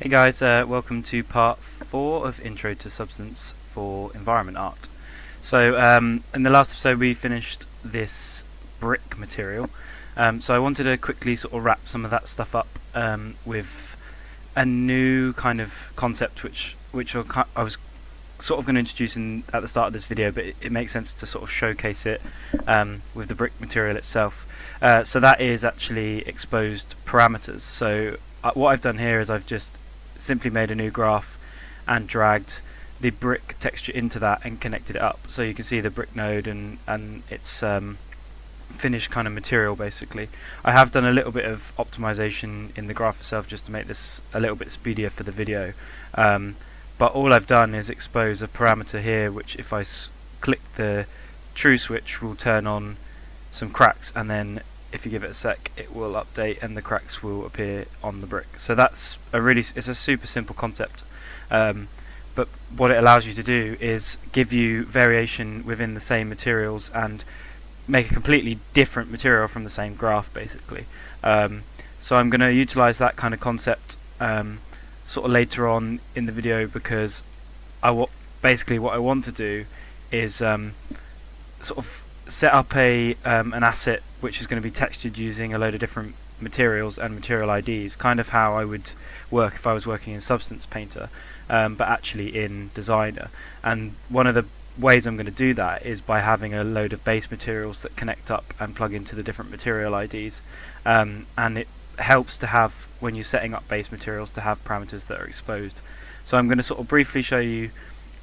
Hey guys, welcome to part 4 of Intro to Substance for Environment Art. So in the last episode we finished this brick material, so I wanted to quickly sort of wrap some of that stuff up with a new kind of concept which I was sort of going to introduce at the start of this video, but it makes sense to sort of showcase it with the brick material itself. So that is actually exposed parameters. So what I've done here is I've just simply made a new graph and dragged the brick texture into that and connected it up, so you can see the brick node and its finished kind of material. Basically, I have done a little bit of optimization in the graph itself just to make this a little bit speedier for the video, but all I've done is expose a parameter here which, if I click the true switch, will turn on some cracks, and then if you give it a sec it will update and the cracks will appear on the brick. So that's it's a super simple concept, but what it allows you to do is give you variation within the same materials and make a completely different material from the same graph basically. So I'm going to utilize that kind of concept sort of later on in the video, because basically what I want to do is sort of set up an asset which is going to be textured using a load of different materials and material IDs, kind of how I would work if I was working in Substance Painter, but actually in Designer. And one of the ways I'm going to do that is by having a load of base materials that connect up and plug into the different material IDs, and it helps to have, when you're setting up base materials, to have parameters that are exposed. So I'm going to sort of briefly show you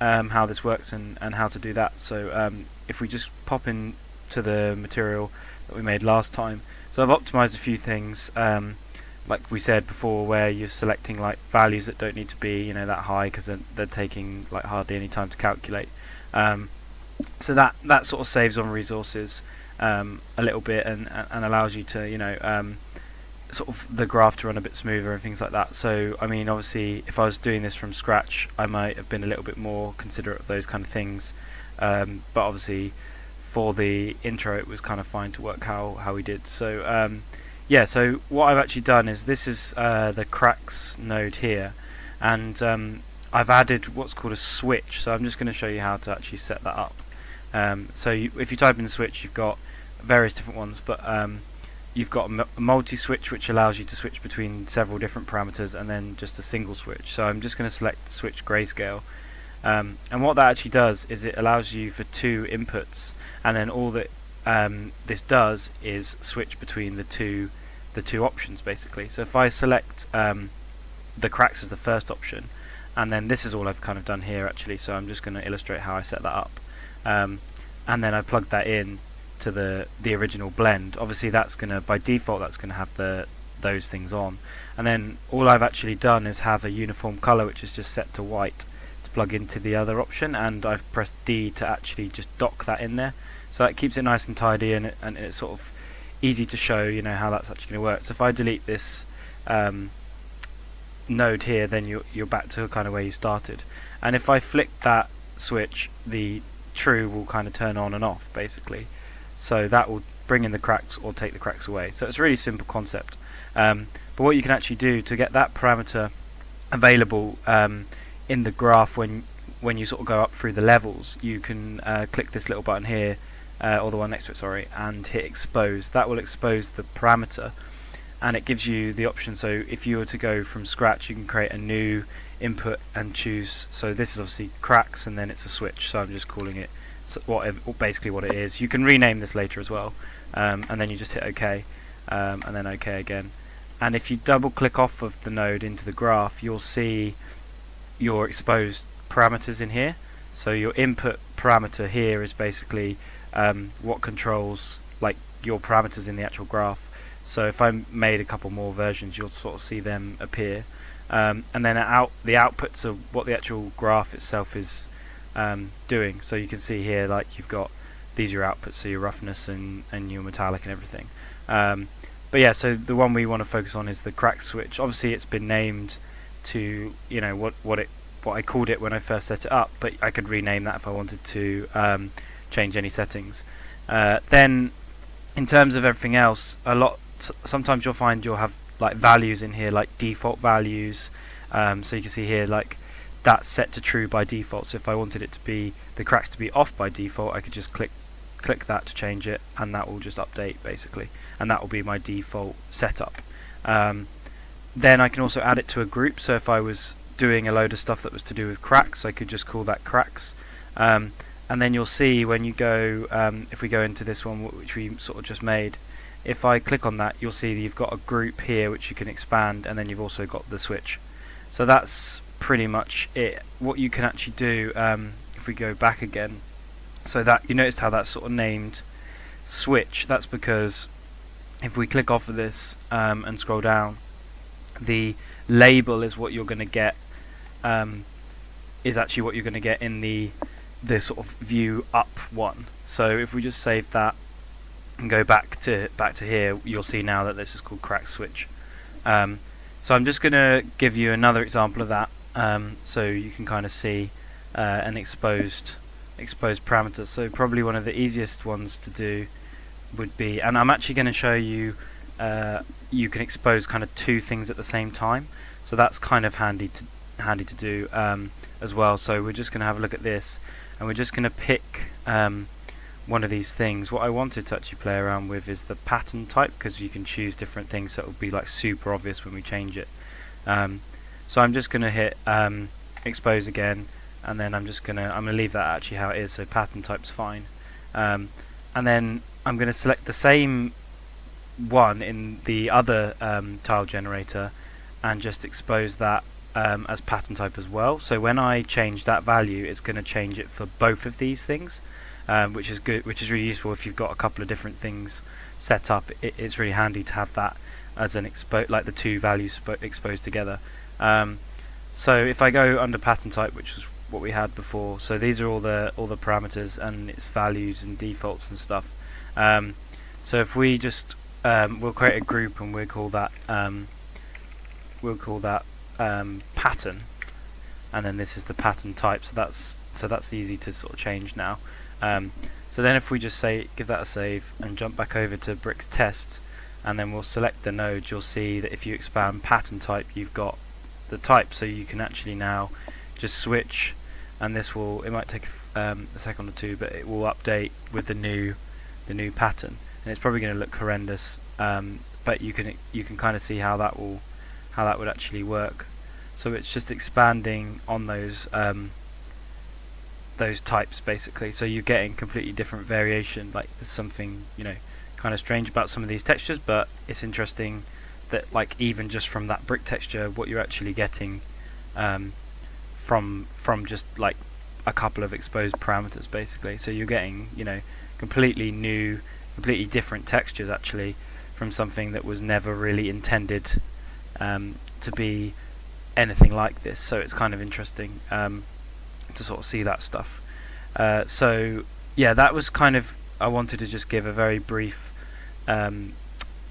how this works and how to do that. So if we just pop in to the material that we made last time, so I've optimized a few things, like we said before, where you're selecting like values that don't need to be that high, because they're taking like hardly any time to calculate. So that sort of saves on resources a little bit, and allows you to sort of the graph to run a bit smoother and things like that. So I mean, obviously if I was doing this from scratch I might have been a little bit more considerate of those kind of things, but obviously for the intro it was kind of fine to work how we did. So yeah, so what I've actually done is, this is the cracks node here, and I've added what's called a switch. So I'm just going to show you how to actually set that up. So if you type in the switch, you've got various different ones, but you've got a multi-switch which allows you to switch between several different parameters, and then just a single switch. So I'm just going to select switch grayscale, and what that actually does is it allows you for 2 inputs, and then all that this does is switch between the two options basically. So if I select the cracks as the first option, and then this is all I've kind of done here actually, so I'm just going to illustrate how I set that up, and then I plug that in to the original blend. Obviously that's going to, by default, that's going to have those things on, and then all I've actually done is have a uniform color which is just set to white to plug into the other option, and I've pressed D to actually just dock that in there, so that keeps it nice and tidy, and it's sort of easy to show how that's actually going to work. So if I delete this node here, then you're back to kind of where you started, and if I flick that switch, the true will kind of turn on and off basically. So that will bring in the cracks or take the cracks away. So it's a really simple concept, but what you can actually do to get that parameter available in the graph, when you sort of go up through the levels, you can click this little button here, or the one next to it, sorry, and hit expose. That will expose the parameter, and it gives you the option. So if you were to go from scratch, you can create a new input and choose. So this is obviously cracks, and then it's a switch, so I'm just calling it basically what it is. You can rename this later as well, and then you just hit OK, and then OK again. And if you double click off of the node into the graph, you'll see your exposed parameters in here. So your input parameter here is basically what controls like your parameters in the actual graph. So if I made a couple more versions, you'll sort of see them appear, and then the outputs are what the actual graph itself is doing. So you can see here, like, you've got these are your outputs, so your roughness and your metallic and everything. But yeah, so the one we want to focus on is the crack switch. Obviously it's been named to what I called it when I first set it up, but I could rename that if I wanted to change any settings. Then in terms of everything else, sometimes you'll find you'll have like values in here, like default values, So you can see here, like, that's set to true by default. So if I wanted it to be the cracks to be off by default, I could just click that to change it, and that will just update basically, and that will be my default setup. Then I can also add it to a group. So if I was doing a load of stuff that was to do with cracks, I could just call that cracks. And then you'll see when you go, if we go into this one which we sort of just made, if I click on that, you'll see that you've got a group here which you can expand, and then you've also got the switch. So that's pretty much it. What you can actually do, if we go back again, so that you noticed how that's sort of named switch. That's because if we click off of this and scroll down, the label is what you're going to get, is actually what you're going to get in the sort of view up one. So if we just save that and go back to here, you'll see now that this is called crack switch. So I'm just going to give you another example of that, so you can kind of see an exposed parameter. So probably one of the easiest ones to do would be, and I'm actually going to show you, you can expose kind of two things at the same time. So that's kind of handy to do as well. So we're just going to have a look at this, and we're just going to pick one of these things. What I wanted to actually play around with is the pattern type, because you can choose different things, so it will be like super obvious when we change it. So I'm just going to hit expose again, and then I'm gonna leave that actually how it is. So pattern type's fine, and then I'm going to select the same one in the other tile generator and just expose that as pattern type as well. So when I change that value, it's going to change it for both of these things, which is good, which is really useful if you've got a couple of different things set up. It's really handy to have that as an like the two values exposed together. So if I go under pattern type, which was what we had before, so these are all the parameters and its values and defaults and stuff. So if we just we'll create a group, and we'll call that pattern, and then this is the pattern type. So that's easy to sort of change now. So then if we just give that a save and jump back over to Bricks test, and then we'll select the node, you'll see that if you expand pattern type, you've got the type. So you can actually now just switch, and this will, it might take a second or two, but it will update with the new pattern, and it's probably going to look horrendous, but you can kind of see how that would actually work. So it's just expanding on those types basically. So you're getting completely different variation. Like there's something kind of strange about some of these textures, but it's interesting that like even just from that brick texture, what you're actually getting from just like a couple of exposed parameters basically. So you're getting completely new, completely different textures actually from something that was never really intended to be anything like this. So it's kind of interesting to sort of see that stuff. So yeah, that was kind of, I wanted to just give a very brief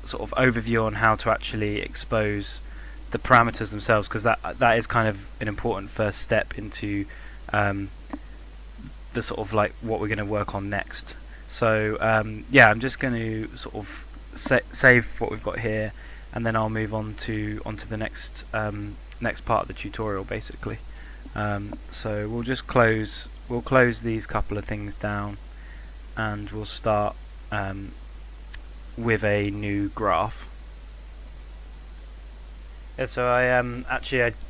sort of overview on how to actually expose the parameters themselves, because that is kind of an important first step into the sort of like what we're going to work on next. So yeah, I'm just going to sort of save what we've got here, and then I'll move on onto the next part of the tutorial basically. So we'll just close these couple of things down, and we'll start with a new graph. Yeah, so I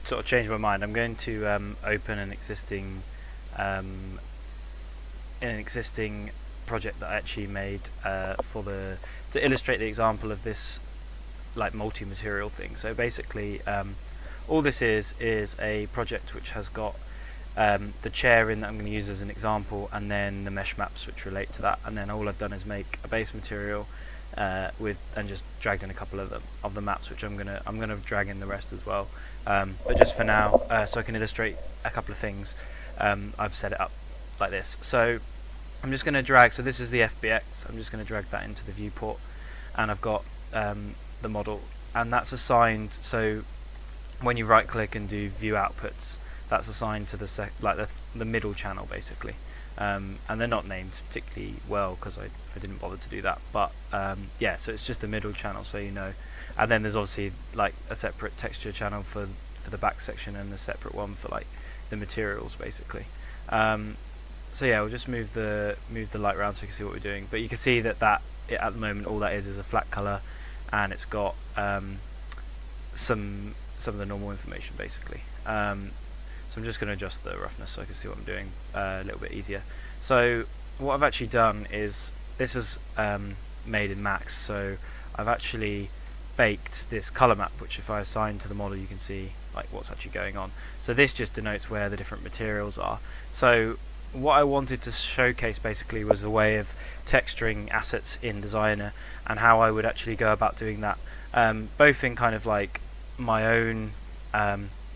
sort of changed my mind. I'm going to open an existing project that I actually made to illustrate the example of this like multi-material thing. So basically all this is a project which has got the chair in that I'm going to use as an example, and then the mesh maps which relate to that, and then all I've done is make a base material and just dragged in a couple of the maps, which I'm gonna drag in the rest as well. But just for now, so I can illustrate a couple of things, I've set it up like this. So I'm just going to drag, so this is the FBX, I'm just going to drag that into the viewport, and I've got the model, and that's assigned, so when you right click and do view outputs, that's assigned to the middle channel basically, and they're not named particularly well because I didn't bother to do that, but yeah, so it's just a middle channel, so and then there's obviously like a separate texture channel for for the back section and a separate one for like the materials basically. So yeah, we'll just move the light around so you can see what we're doing. But you can see that at the moment all that is a flat color, and it's got some of the normal information basically. So I'm just going to adjust the roughness so I can see what I'm doing a little bit easier. So what I've actually done is, this is made in Max, so I've actually baked this color map, which if I assign to the model you can see like what's actually going on. So this just denotes where the different materials are. So what I wanted to showcase basically was a way of texturing assets in Designer and how I would actually go about doing that, both in kind of like my own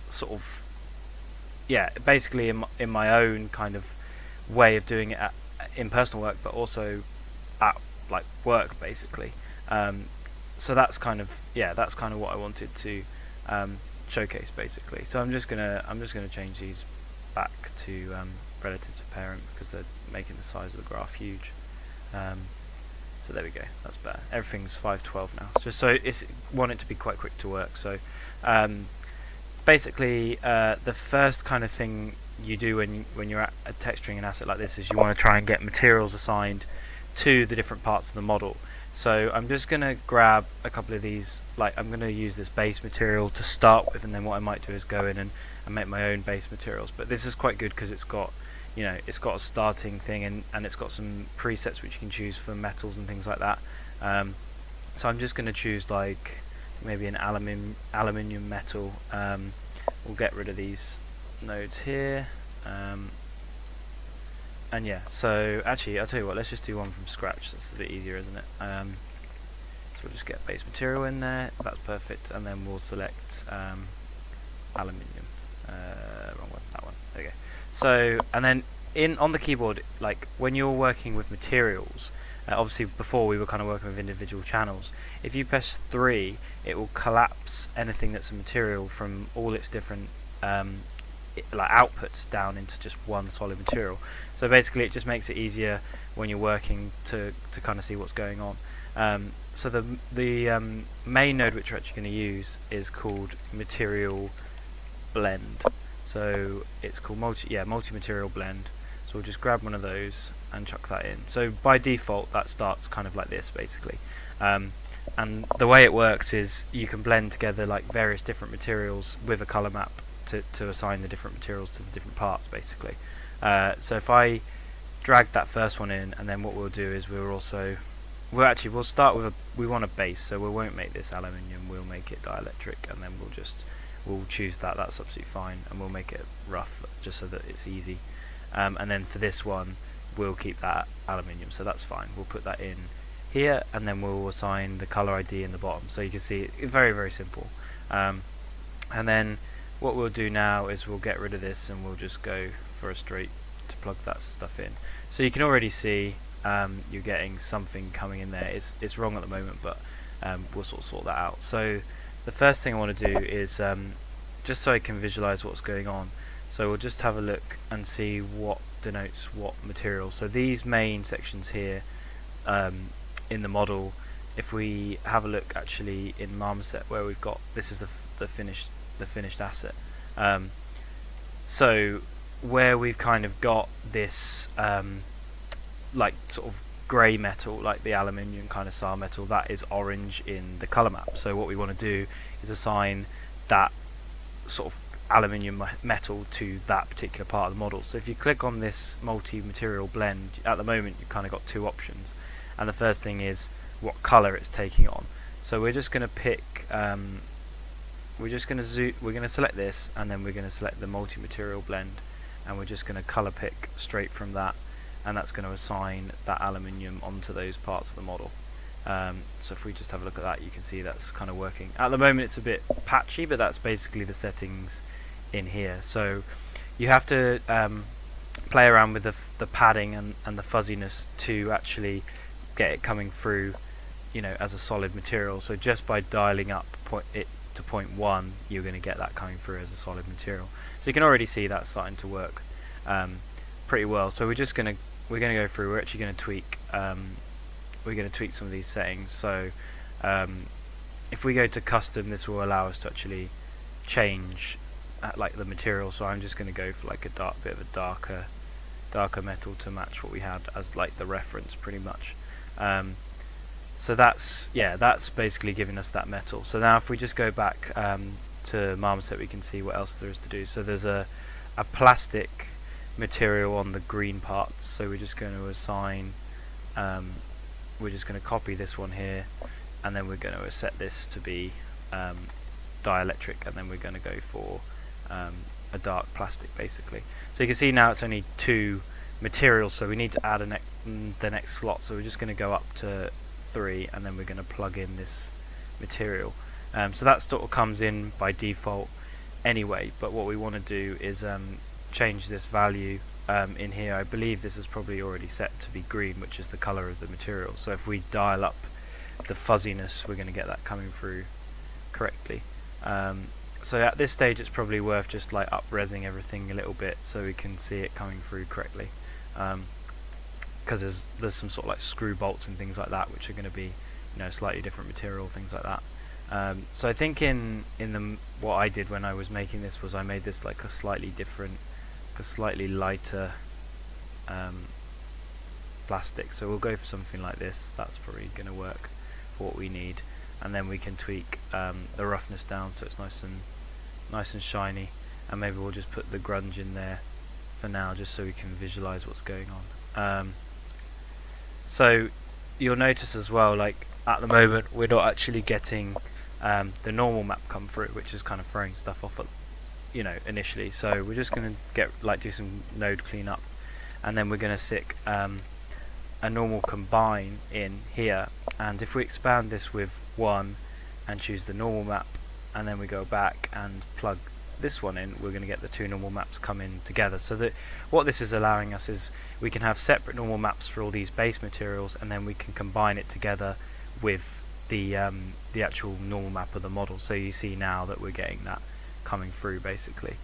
sort of, yeah, basically in my own kind of way of doing it in personal work, but also at like work basically. So that's kind of what I wanted to showcase basically. So I'm just gonna change these back to relative to parent because they're making the size of the graph huge. So there we go, that's better. Everything's 512 now. So want it to be quite quick to work. So basically the first kind of thing you do when you're texturing an asset like this is you want to try and get materials assigned to the different parts of the model. So I'm just going to grab a couple of these, like I'm going to use this base material to start with, and then what I might do is go in and make my own base materials. But this is quite good because it's got, you know, it's got a starting thing and it's got some presets which you can choose for metals and things like that. So I'm just going to choose like maybe an aluminium metal. We'll get rid of these nodes here. And yeah, so actually I'll tell you what, let's just do one from scratch. That's a bit easier, isn't it? So we'll just get base material in there, that's perfect, and then we'll select aluminium. Wrong one, that one, there we go. So, and then on the keyboard, like when you're working with materials, obviously before we were kind of working with individual channels, if you press 3 it will collapse anything that's a material from all its different like outputs down into just one solid material. So basically it just makes it easier when you're working to kind of see what's going on. So the main node which we're actually going to use is called material blend. So it's called multi-material blend. So we'll just grab one of those and chuck that in. So by default that starts kind of like this basically. And the way it works is you can blend together like various different materials with a color map to assign the different materials to the different parts basically. So if I drag that first one in, and then what we'll do is we'll start with we want a base, so we won't make this aluminium, we'll make it dielectric, and then we'll choose that's absolutely fine, and we'll make it rough just so that it's easy. And then for this one we'll keep that aluminium, so that's fine. We'll put that in here, and then we'll assign the color ID in the bottom, so you can see it's very, very simple. And then what we'll do now is we'll get rid of this and we'll just go for a straight to plug that stuff in. So you can already see you're getting something coming in there. It's wrong at the moment, but we'll sort that out. So the first thing I want to do is just so I can visualize what's going on. So we'll just have a look and see what denotes what material. So these main sections here in the model, if we have a look actually in Marmoset where we've got, this is the finished asset. So where we've kind of got this like sort of grey metal, like the aluminium kind of style metal, that is orange in the color map. So what we want to do is assign that sort of aluminium metal to that particular part of the model. So if you click on this multi-material blend, at the moment you've kind of got two options, and the first thing is what color it's taking on. So we're just going to pick we're going to select this, and then we're going to select the multi-material blend, and we're just going to color pick straight from that, and that's going to assign that aluminium onto those parts of the model. So if we just have a look at that, you can see that's kind of working. At the moment it's a bit patchy, but that's basically the settings in here. So you have to play around with the padding and the fuzziness to actually get it coming through, you know, as a solid material. So just by dialing up it to 0.1, you're going to get that coming through as a solid material. So you can already see that's starting to work pretty well. So we're going to go through. We're actually going to tweak. We're going to tweak some of these settings. So if we go to custom, this will allow us to actually change like the material. So I'm just going to go for like a bit of a darker metal to match what we had as like the reference, pretty much. So that's basically giving us that metal. So now if we just go back to Marmoset, we can see what else there is to do. So there's a plastic material on the green parts, so we're just going to assign, we're just going to copy this one here, and then we're going to set this to be dielectric, and then we're going to go for a dark plastic, basically. So you can see now it's only 2 materials, so we need to add the next slot. So we're just going to go up to 3, and then we're going to plug in this material. So that sort of comes in by default anyway, but what we want to do is change this value in here. I believe this is probably already set to be green, which is the color of the material. So if we dial up the fuzziness, we're going to get that coming through correctly. So at this stage it's probably worth just like up-resing everything a little bit so we can see it coming through correctly, because there's some sort of like screw bolts and things like that which are going to be, you know, slightly different material, things like that. So I think what I did when I was making this was I made this like a slightly lighter plastic. So we'll go for something like this. That's probably going to work for what we need, and then we can tweak the roughness down so it's nice and shiny, and maybe we'll just put the grunge in there for now just so we can visualize what's going on. So you'll notice as well, like at the moment we're not actually getting the normal map come through, which is kind of throwing stuff off at, you know, initially. So we're just going to do some node cleanup, and then we're going to stick a normal combine in here, and if we expand this with 1 and choose the normal map, and then we go back and plug this one in, we're going to get the 2 normal maps come in together. So that what this is allowing us is we can have separate normal maps for all these base materials, and then we can combine it together with the actual normal map of the model. So you see now that we're getting that coming through, basically.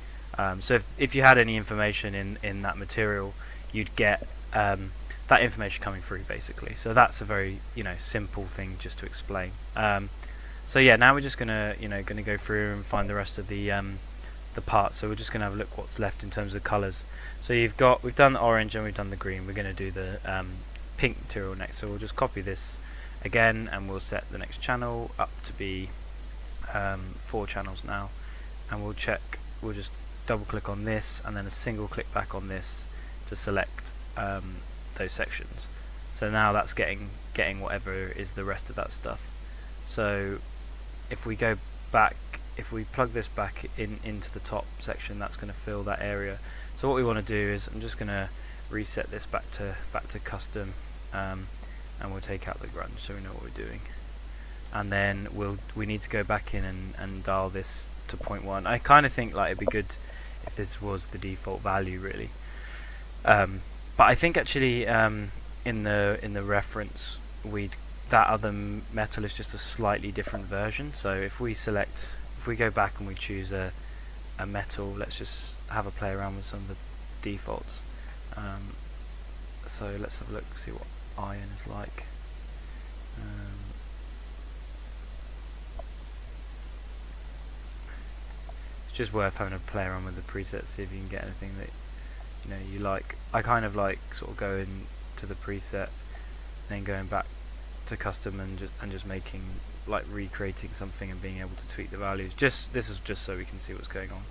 So if you had any information in that material, you'd get that information coming through, basically. So that's a very, you know, simple thing just to explain. So yeah, now we're just gonna go through and find the rest of the parts. So we're just gonna have a look what's left in terms of colors. So we've done the orange and we've done the green. We're gonna do the pink material next. So we'll just copy this again, and we'll set the next channel up to be 4 channels now, and we'll just double click on this and then a single click back on this to select those sections. So now that's getting whatever is the rest of that stuff. So if we go back, if we plug this back into the top section, that's going to fill that area. So what we want to do is, I'm just going to reset this back to custom, and we'll take out the grunge so we know what we're doing. And then we need to go back in and dial this to 0.1. I kind of think like it'd be good if this was the default value, really. But I think actually in the reference that other metal is just a slightly different version. So if we go back and we choose a metal, let's just have a play around with some of the defaults. So let's have a look, see what iron is like. It's just worth having a play around with the presets, see if you can get anything that you like. I kind of like sort of going to the preset, then going back to custom and just making, like, recreating something and being able to tweak the values. This is just so we can see what's going on.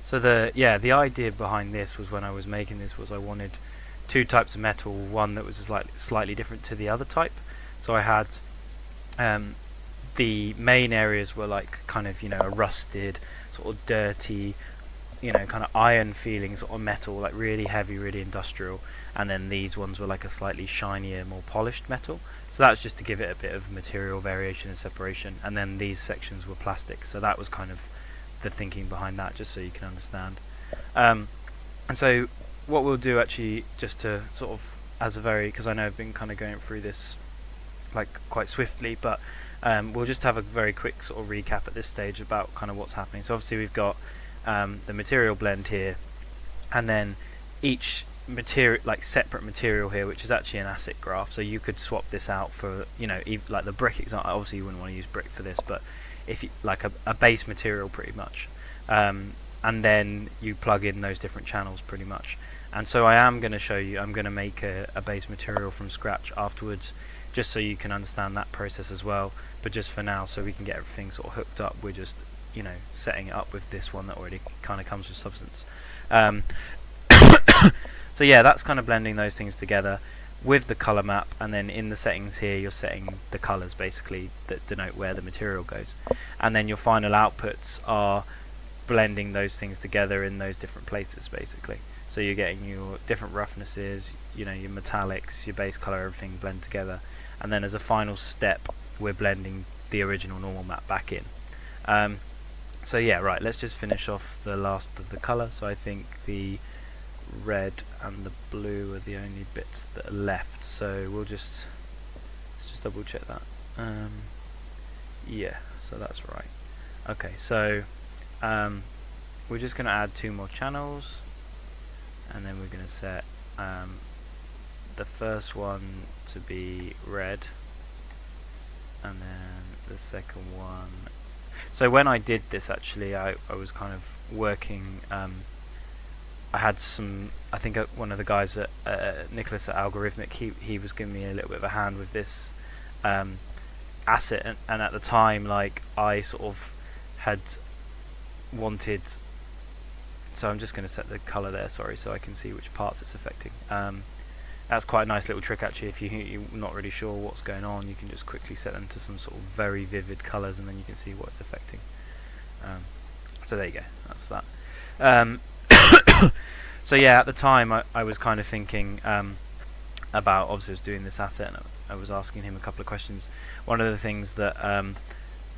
So the idea behind this was, when I was making this, was I wanted 2 types of metal, one that was slightly different to the other type. So I had the main areas were like kind of a rusted, sort of dirty, kind of iron feeling sort of metal, like really heavy, really industrial, and then these ones were like a slightly shinier, more polished metal. So that was just to give it a bit of material variation and separation, and then these sections were plastic. So that was kind of the thinking behind that, just so you can understand. And so what we'll do, actually, just to sort of, because I know I've been kind of going through this like quite swiftly, but we'll just have a very quick sort of recap at this stage about kind of what's happening. So obviously we've got the material blend here, and then each material, like separate material here, which is actually an asset graph. So you could swap this out for, like the brick example. Obviously you wouldn't want to use brick for this, but if you like a base material, pretty much. and then you plug in those different channels pretty much. And so I am going to show you, I'm going to make a base material from scratch afterwards, just so you can understand that process as well. But just for now, so we can get everything sort of hooked up, we're just, you know, setting it up with this one that already kind of comes with Substance. So yeah, that's kind of blending those things together with the color map, and then in the settings here you're setting the colors basically that denote where the material goes, and then your final outputs are blending those things together in those different places basically. So you're getting your different roughnesses, you know, your metallics, your base color, everything blend together, and then as a final step we're blending the original normal map back in. So yeah, right, let's just finish off the last of the color. So I think the red and the blue are the only bits that are left, so let's just double check that. Yeah, so that's right. Okay, so we're just going to add 2 more channels, and then we're going to set the first one to be red, and then the second one. So when I did this, actually I was kind of working, I had some, I think one of the guys at Nicholas at Algorithmic, he was giving me a little bit of a hand with this asset, and at the time, like, I sort of had wanted, so I'm just going to set the color there, sorry, so I can see which parts it's affecting. That's quite a nice little trick actually. If you're not really sure what's going on, you can just quickly set them to some sort of very vivid colors, and then you can see what it's affecting. So there you go, that's that. So yeah, at the time I was kind of thinking about, obviously I was doing this asset and I was asking him a couple of questions. One of the things that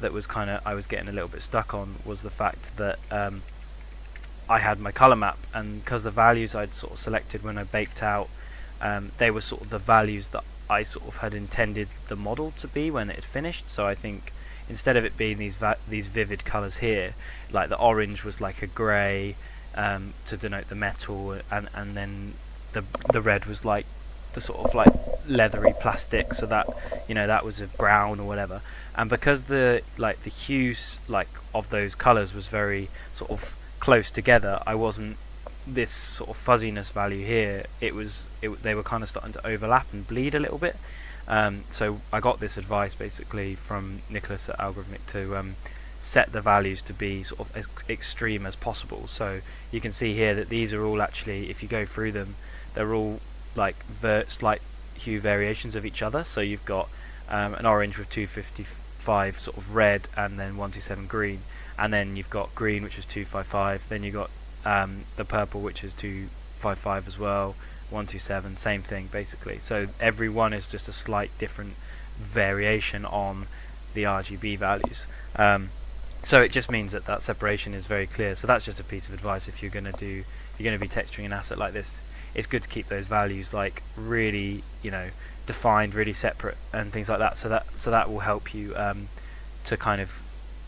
that was kind of, I was getting a little bit stuck on, was the fact that I had my color map, and because the values I'd sort of selected when I baked out, they were sort of the values that I sort of had intended the model to be when it had finished. So I think instead of it being these vivid colors here, like the orange was like a grey to denote the metal, and then the red was like the sort of like leathery plastic, so that, you know, that was a brown or whatever. And because the hues like of those colors was very sort of close together, I wasn't, this sort of fuzziness value here, they were kind of starting to overlap and bleed a little bit. So I got this advice basically from Nicholas at Algorithmic to set the values to be sort of as extreme as possible. So you can see here that these are all actually, if you go through them, they're all like slight hue variations of each other. So you've got an orange with 255 sort of red, and then 127 green, and then you've got green which is 255, then you've got the purple which is 255 as well, 127, same thing basically. So every one is just a slight different variation on the RGB values. So it just means that separation is very clear. So that's just a piece of advice. If you're going to be texturing an asset like this, it's good to keep those values like really, you know, defined, really separate, and things like that. So that will help you to kind of,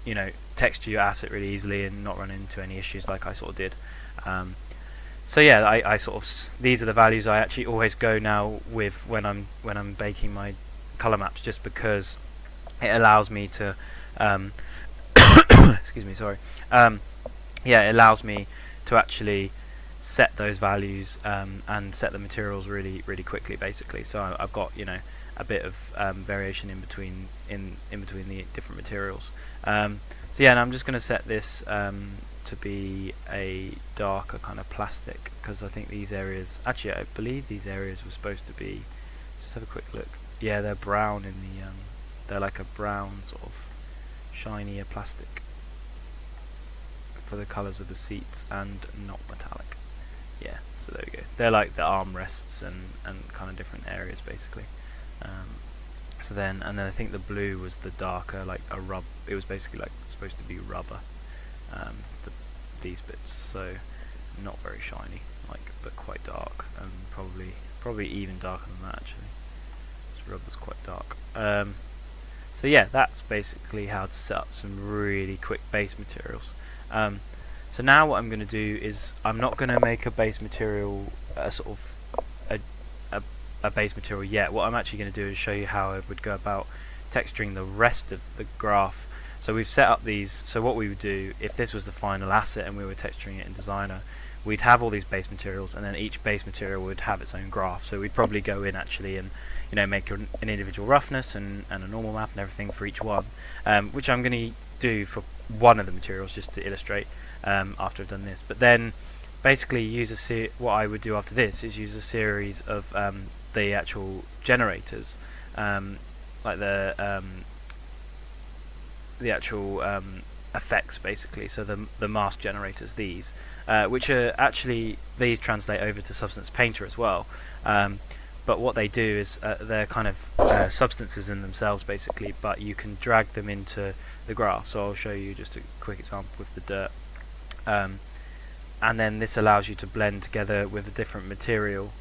you know, texture your asset really easily and not run into any issues like I sort of did. So yeah, I sort of, these are the values I actually always go now with when I'm baking my color maps, just because it allows me to excuse me, sorry. Yeah, it allows me to actually set those values and set the materials really quickly basically. So I've got, you know, a bit of variation in between the different materials. So yeah, and I'm just going to set this to be a darker kind of plastic, because I think these areas, actually I believe these areas were supposed to be, just have a quick look, yeah, they're brown in the they're like a brown sort of shinier plastic for the colours of the seats, and not metallic. Yeah, so there we go, they're like the armrests and kind of different areas basically. So then, and then I think the blue was the darker, like a rub. It was basically like supposed to be rubber. These bits, so not very shiny, like, but quite dark, and probably even darker than that actually. This rubber's quite dark. So yeah, that's basically how to set up some really quick base materials. So now what I'm going to do is, I'm not going to make a base material, a base material yet. What I'm actually going to do is show you how I would go about texturing the rest of the graph So we've set up these. So what we would do if this was the final asset and we were texturing it in Designer, we'd have all these base materials, and then each base material would have its own graph. So we'd probably go in actually and make an individual roughness and a normal map and everything for each one, which I'm going to do for one of the materials just to illustrate after I've done this. But then basically what I would do after this is use a series of the actual generators, like the actual effects basically, so the mask generators, these which are actually, these translate over to Substance Painter as well, but what they do is they're kind of substances in themselves basically, but you can drag them into the graph. So I'll show you just a quick example with the dirt, and then this allows you to blend together with a different material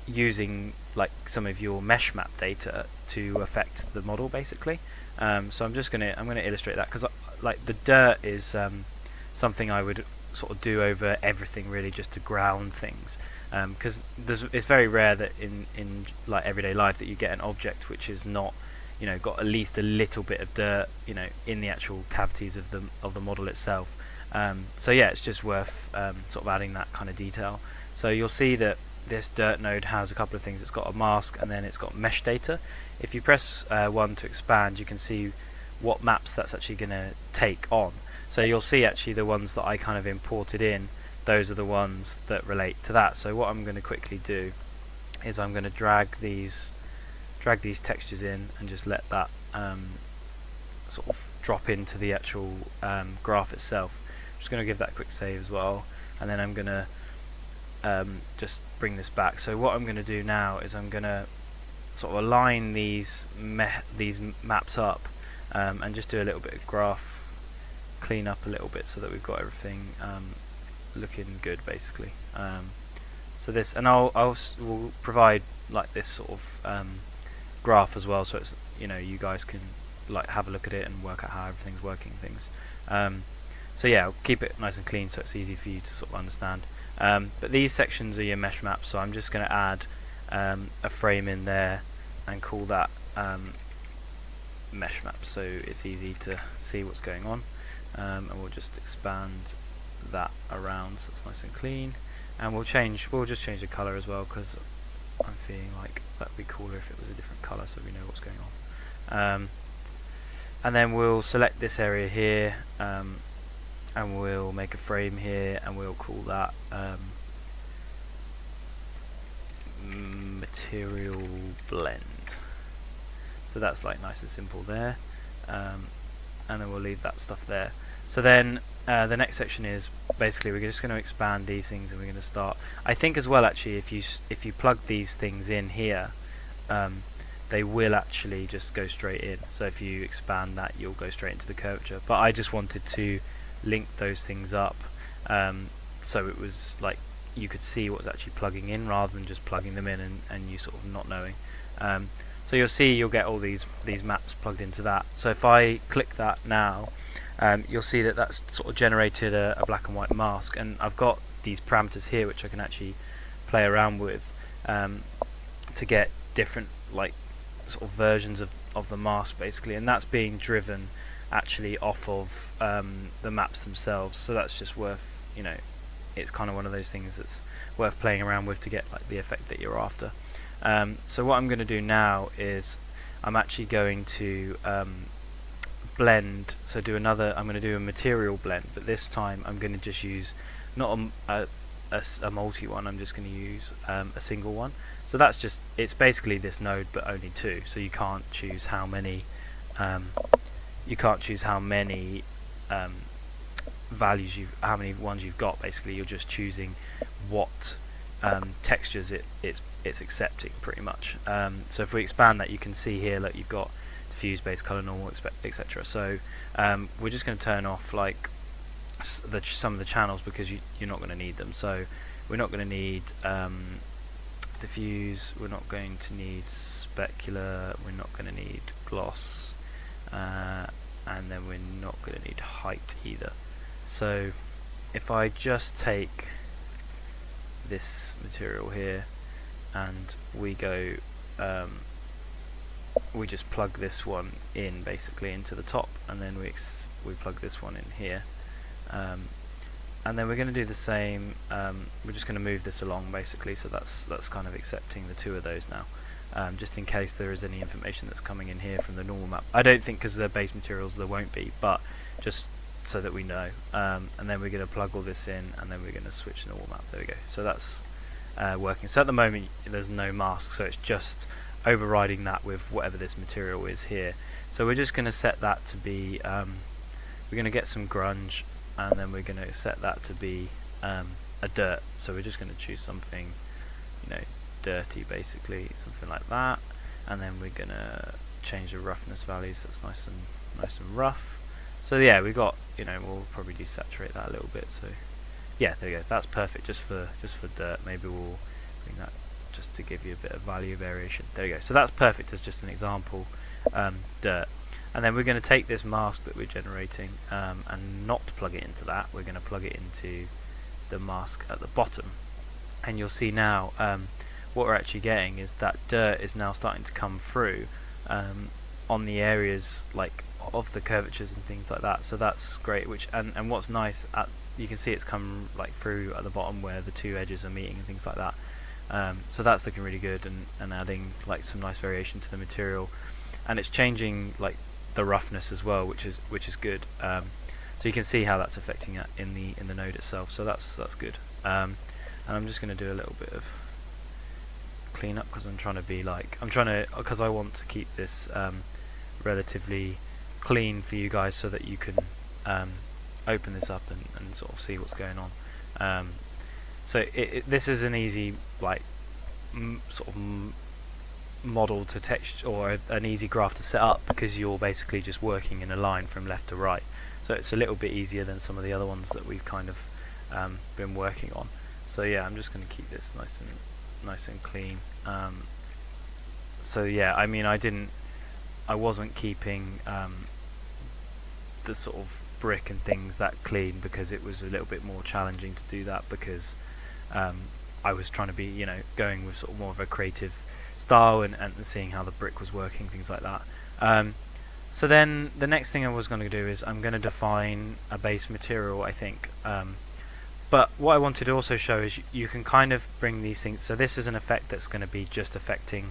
using like some of your mesh map data to affect the model basically. So I'm gonna illustrate that, because like the dirt is something I would sort of do over everything really, just to ground things, because it's very rare that in like everyday life that you get an object which is not got at least a little bit of dirt in the actual cavities of the model itself. So yeah, it's just worth sort of adding that kind of detail. So you'll see that this dirt node has a couple of things. It's got a mask, and then it's got mesh data. If you press 1 to expand, you can see what maps that's actually going to take on. So you'll see actually the ones that I kind of imported in, those are the ones that relate to that. So what I'm going to quickly do is I'm going to drag these textures in and just let that sort of drop into the actual graph itself. I'm just going to give that a quick save as well, and then I'm going to just bring this back. So what I'm going to do now is I'm going to sort of align these maps up and just do a little bit of graph clean up a little bit so that we've got everything looking good basically. So this, and we'll provide like this sort of graph as well, so it's you guys can like have a look at it and work out how everything's working things. So yeah, I'll keep it nice and clean so it's easy for you to sort of understand. But these sections are your mesh maps, so I'm just going to add a frame in there and call that mesh map, so it's easy to see what's going on. And we'll just expand that around so it's nice and clean, and we'll just change the color as well, because I'm feeling like that'd be cooler if it was a different color so we know what's going on. And then we'll select this area here, and we'll make a frame here, and we'll call that material blend. So that's like nice and simple there, and then we'll leave that stuff there. So then the next section is basically we're just going to expand these things, and we're going to start. I think as well actually, if you plug these things in here, they will actually just go straight in. So if you expand that, you'll go straight into the curvature. But I just wanted to link those things up, so it was like you could see what was actually plugging in rather than just plugging them in and you sort of not knowing. So you'll get all these maps plugged into that. So if I click that now, you'll see that that's sort of generated a black and white mask, and I've got these parameters here which I can actually play around with to get different like sort of versions of the mask basically, and that's being driven actually off of the maps themselves. So that's just worth, it's kind of one of those things that's worth playing around with to get like the effect that you're after. So what I'm going to do now is I'm actually going to blend. So I'm going to do a material blend, but this time I'm going to just use not a multi one. I'm just going to use a single one. So it's basically this node, but only two. So you can't choose how many values how many ones you've got. Basically, you're just choosing what textures it's accepting pretty much. So if we expand that, you can see here that you've got diffuse, base, color, normal, etc. So we're just going to turn off like some of the channels because you're not going to need them. So we're not going to need diffuse, we're not going to need specular, we're not going to need gloss, and then we're not going to need height either. So if I just take this material here and we go we just plug this one in basically into the top, and then we plug this one in here, and then we're going to do the same. We're just going to move this along basically, so that's kind of accepting the two of those now, just in case there is any information that's coming in here from the normal map. I don't think, because they're base materials, there won't be, but just so that we know. And then we're going to plug all this in, and then we're going to switch the normal map. There we go. So that's working. So at the moment there's no mask, so it's just overriding that with whatever this material is here. So we're just going to set that to be, we're going to get some grunge, and then we're going to set that to be a dirt. So we're just going to choose something, dirty basically, something like that, and then we're going to change the roughness values. That's nice and rough. So yeah, we got, we'll probably desaturate that a little bit. So yeah, there you go. That's perfect just for dirt. Maybe we'll bring that just to give you a bit of value variation. There you go. So that's perfect as just an example, dirt. And then we're going to take this mask that we're generating and not plug it into that. We're going to plug it into the mask at the bottom. And you'll see now what we're actually getting is that dirt is now starting to come through on the areas like of the curvatures and things like that. So that's great. And what's nice, you can see it's come like through at the bottom where the two edges are meeting and things like that. So that's looking really good, and adding like some nice variation to the material, and it's changing like the roughness as well, which is good. So you can see how that's affecting it in the node itself. So that's good. And I'm just going to do a little bit of cleanup because because I want to keep this relatively clean for you guys, so that you can open this up and sort of see what's going on. So this is an easy sort of model to text, or an easy graph to set up, because you're basically just working in a line from left to right. So it's a little bit easier than some of the other ones that we've kind of been working on. So yeah, I'm just going to keep this nice and clean. So yeah, I mean, I wasn't keeping the sort of brick and things that clean, because it was a little bit more challenging to do that, because I was trying to be, going with sort of more of a creative style and seeing how the brick was working, things like that. So then the next thing I was going to do is I'm going to define a base material, I think. But what I wanted to also show is you can kind of bring these things. So this is an effect that's going to be just affecting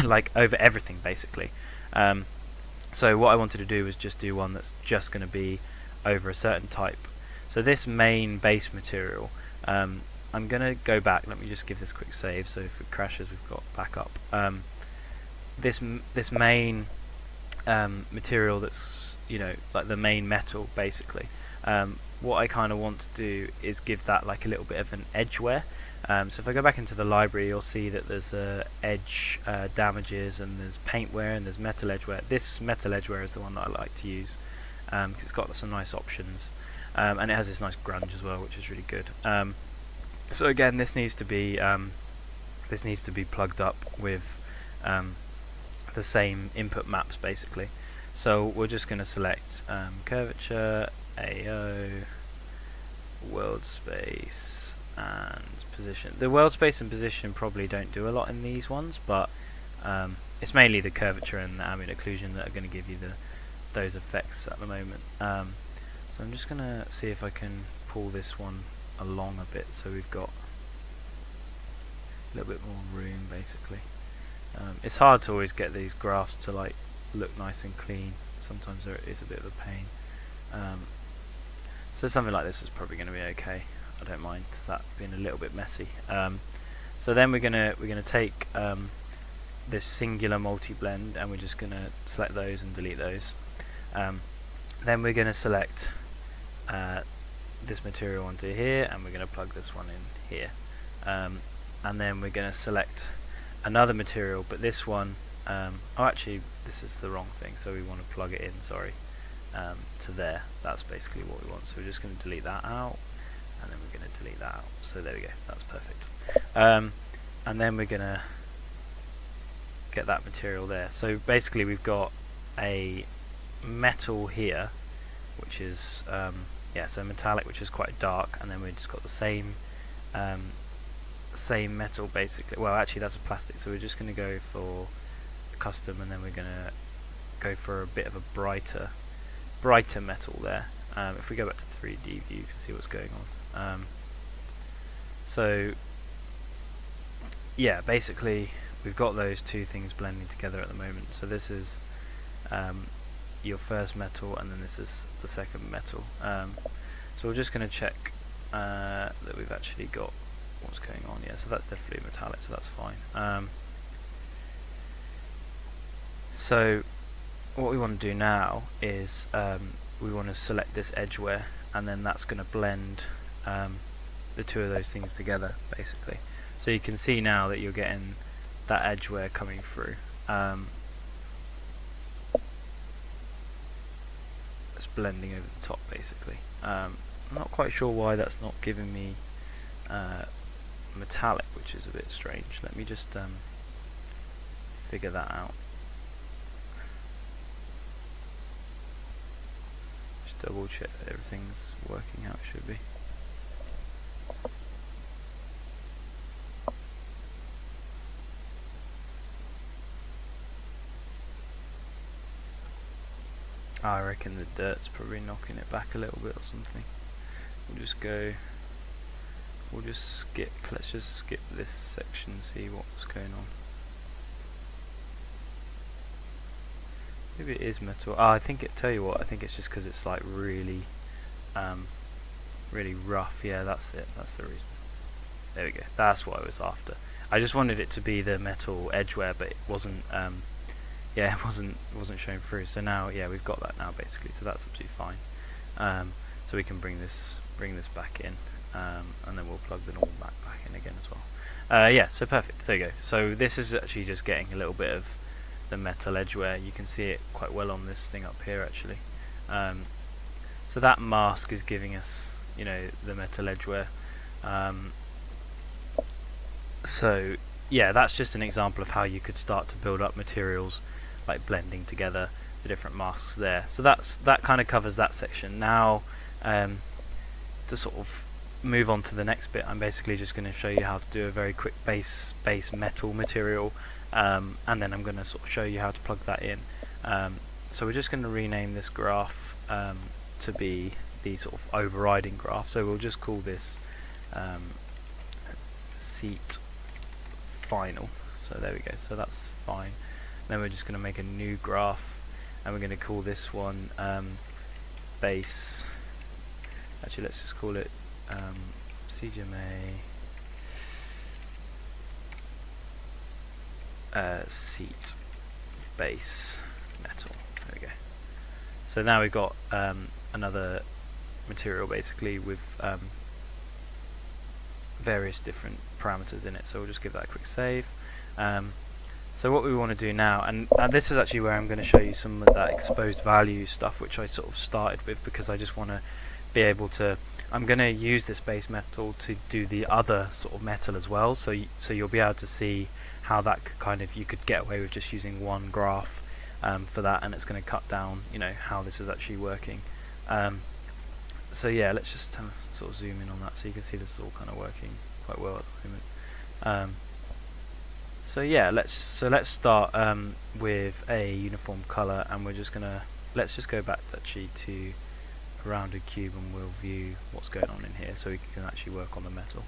like over everything basically. So what I wanted to do was just do one that's just going to be over a certain type. So this main base material, I'm going to go back. Let me just give this a quick save, so if it crashes we've got backup. This main material that's like the main metal basically, what I kind of want to do is give that like a little bit of an edge wear. So if I go back into the library, you'll see that there's edge damages, and there's paint wear, and there's metal edge wear. This metal edge wear is the one that I like to use, because it's got some nice options, and it has this nice grunge as well, which is really good. So again, this needs to be plugged up with the same input maps basically. So we're just going to select curvature, AO, world space, and position. The world space and position probably don't do a lot in these ones, but it's mainly the curvature and the ambient occlusion that are going to give you those effects at the moment. So I'm just going to see if I can pull this one along a bit, so we've got a little bit more room basically. It's hard to always get these graphs to like look nice and clean. Sometimes there is a bit of a pain. So something like this is probably going to be okay. I don't mind that being a little bit messy. So then we're gonna take this singular multi-blend, and we're just gonna select those and delete those. Then we're gonna select this material onto here, and we're gonna plug this one in here. And then we're gonna select another material, but this one, oh actually this is the wrong thing, so we want to plug it in, sorry, to there. That's basically what we want. So we're just going to delete that out, and then we're going to delete that out. So there we go, that's perfect. And then we're going to get that material there. So basically we've got a metal here, which is so metallic, which is quite dark, and then we've just got the same same metal basically. Well, actually that's a plastic, so we're just going to go for custom, and then we're going to go for a bit of a brighter metal there. If we go back to 3D view, you can see what's going on. So yeah, basically we've got those two things blending together at the moment. So this is your first metal, and then this is the second metal. So we're just going to check that we've actually got what's going on. Yeah, so that's definitely metallic, so that's fine. So what we want to do now is we want to select this edgeware, and then that's going to blend the two of those things together basically. So you can see now that you're getting that edgeware coming through. It's blending over the top basically. I'm not quite sure why that's not giving me metallic, which is a bit strange. Let me just figure that out. Just double check that everything's working how it should be. I reckon the dirt's probably knocking it back a little bit or something. We'll just skip, let's just skip this section, see what's going on. Maybe it is metal. I think tell you what, I think it's just because it's like really really rough. Yeah, that's it, that's the reason. There we go, that's what I was after. I just wanted it to be the metal edgeware, but it wasn't yeah, it wasn't showing through. So now, yeah, we've got that now basically, so that's absolutely fine. So we can bring this back in, and then we'll plug the normal back in again as well. Yeah, so perfect, there you go. So this is actually just getting a little bit of the metal edgeware. You can see it quite well on this thing up here actually. So that mask is giving us, you know, the metal edgeware. So yeah, that's just an example of how you could start to build up materials, like blending together the different masks there. So that kind of covers that section. Now to sort of move on to the next bit, I'm basically just going to show you how to do a very quick base metal material, and then I'm going to sort of show you how to plug that in. So we're just going to rename this graph to be the sort of overriding graph. So we'll just call this seat final. So there we go, so that's fine. Then we're just going to make a new graph, and we're going to call this one base. Actually, let's just call it CGMA seat base metal. There we go. So now we've got another material basically with various different parameters in it. So we'll just give that a quick save. So what we want to do now, and this is actually where I'm going to show you some of that exposed value stuff, which I sort of started with because I just want to be able to, I'm going to use this base metal to do the other sort of metal as well, so you'll be able to see how that could kind of, you could get away with just using one graph for that, and it's going to cut down, you know, how this is actually working. So yeah, let's just sort of zoom in on that so you can see this is all kind of working quite well at the moment. So yeah, let's start with a uniform color, and we're just gonna, let's just go back actually to a rounded cube, and we'll view what's going on in here so we can actually work on the metal.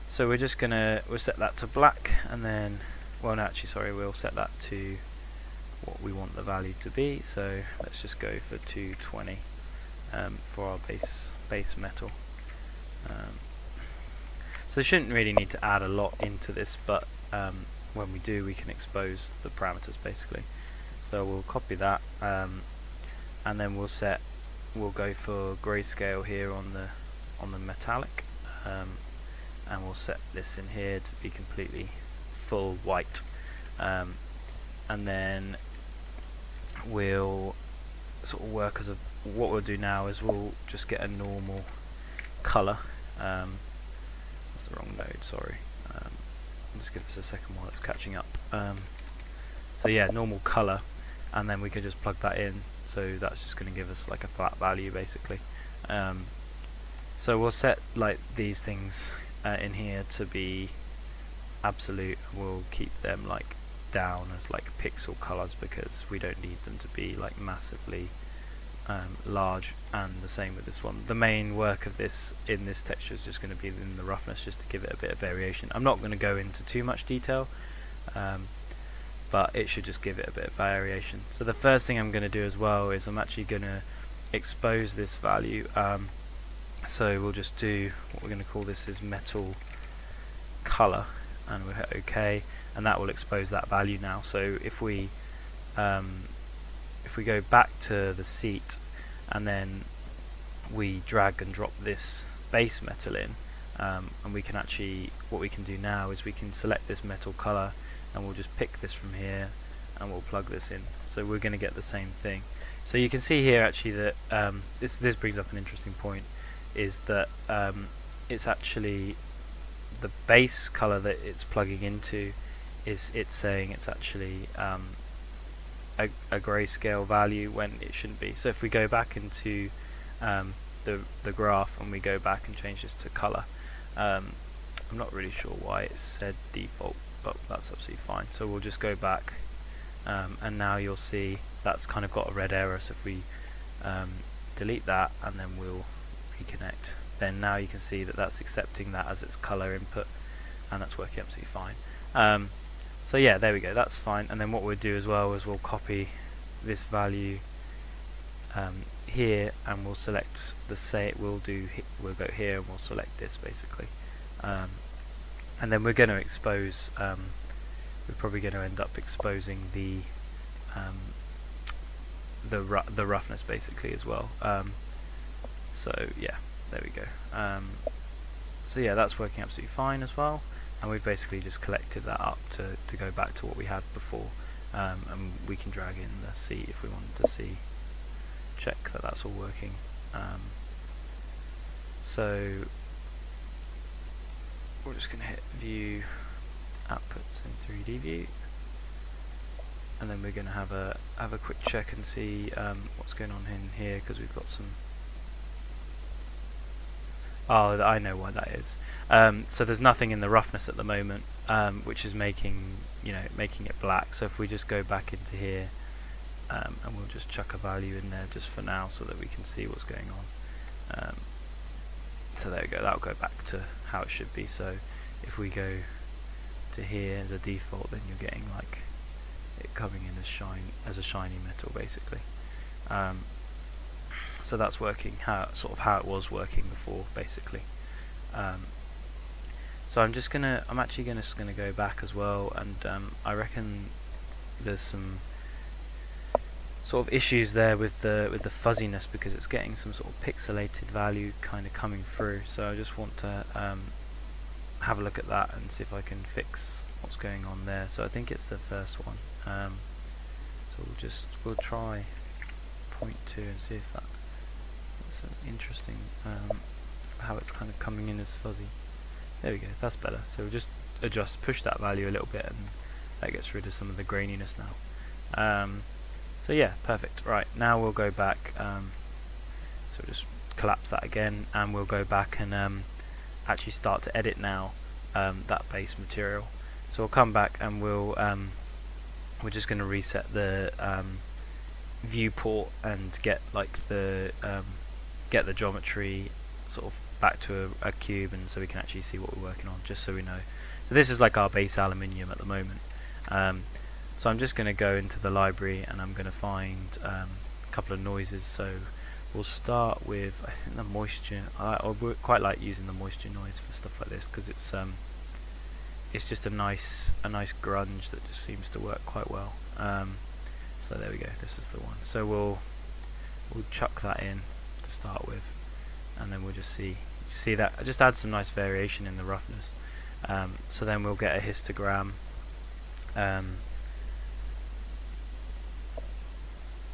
So we're just gonna, we'll set that to black, and then, well no, actually sorry, we'll set that to what we want the value to be. So let's just go for 220 for our base metal. So they shouldn't really need to add a lot into this, but when we do, we can expose the parameters basically. So we'll copy that, and then we'll go for grayscale here on the metallic, and we'll set this in here to be completely full white, and then we'll sort of work as a, what we'll do now is we'll just get a normal color. That's the wrong node, sorry. I'll just give this a second while it's catching up. So yeah, normal color, and then we can just plug that in, so that's just going to give us like a flat value basically. So we'll set like these things in here to be absolute. We'll keep them like down as like pixel colors because we don't need them to be like massively large, and the same with this one. The main work of this in this texture is just going to be in the roughness, just to give it a bit of variation. I'm not going to go into too much detail, but it should just give it a bit of variation. So the first thing I'm going to do as well is I'm actually going to expose this value. So we'll just do what we're going to call this is metal color, and we'll hit OK, and that will expose that value now. So if we go back to the seat and then we drag and drop this base metal in, and we can actually, what we can do now is we can select this metal color and we'll just pick this from here and we'll plug this in. So we're going to get the same thing. So you can see here actually that this brings up an interesting point, is that it's actually the base color that it's plugging into is it's saying it's actually a grayscale value when it shouldn't be. So if we go back into the graph and we go back and change this to color, I'm not really sure why it said default, but that's absolutely fine. So we'll just go back, and now you'll see that's kind of got a red error. So if we delete that and then we'll reconnect, then now you can see that that's accepting that as its color input, and that's working absolutely fine. So yeah, there we go, that's fine. And then what we'll do as well is we'll copy this value here, and we'll select the we'll go here and we'll select this basically, and then we're going to expose. We're probably going to end up exposing the roughness basically as well. So yeah, there we go. So yeah, that's working absolutely fine as well. And we've basically just collected that up to go back to what we had before, and we can drag in the seat if we wanted to check that that's all working. So we're just going to hit view outputs in 3D view, and then we're going to have a quick check and see what's going on in here, because we've got some. Oh, I know why that is. So there's nothing in the roughness at the moment, which is making it black. So if we just go back into here, and we'll just chuck a value in there just for now, so that we can see what's going on. So there we go. That'll go back to how it should be. So if we go to here as a default, then you're getting like it coming in as a shiny metal basically. So that's working how it was working before basically. So I'm actually gonna go back as well, and I reckon there's some sort of issues there with the fuzziness, because it's getting some sort of pixelated value kind of coming through. So I just want to have a look at that and see if I can fix what's going on there. So I think it's the first one. So we'll try 0.2 and see if that's interesting, how it's kind of coming in as fuzzy. There we go, that's better. So we'll just push that value a little bit, and that gets rid of some of the graininess now. So yeah, perfect. Right, now we'll go back, so we'll just collapse that again, and we'll go back and actually start to edit now that base material. So we'll come back and we're just going to reset the viewport and get like the geometry sort of back to a cube, and so we can actually see what we're working on, just so we know. So this is like our base aluminium at the moment. So I'm just going to go into the library and I'm going to find a couple of noises. So we'll start with, I think, the moisture. I quite like using the moisture noise for stuff like this, because it's just a nice grunge that just seems to work quite well. So there we go, this is the one. So we'll chuck that in to start with, and then we'll just see that just add some nice variation in the roughness. So then we'll get a histogram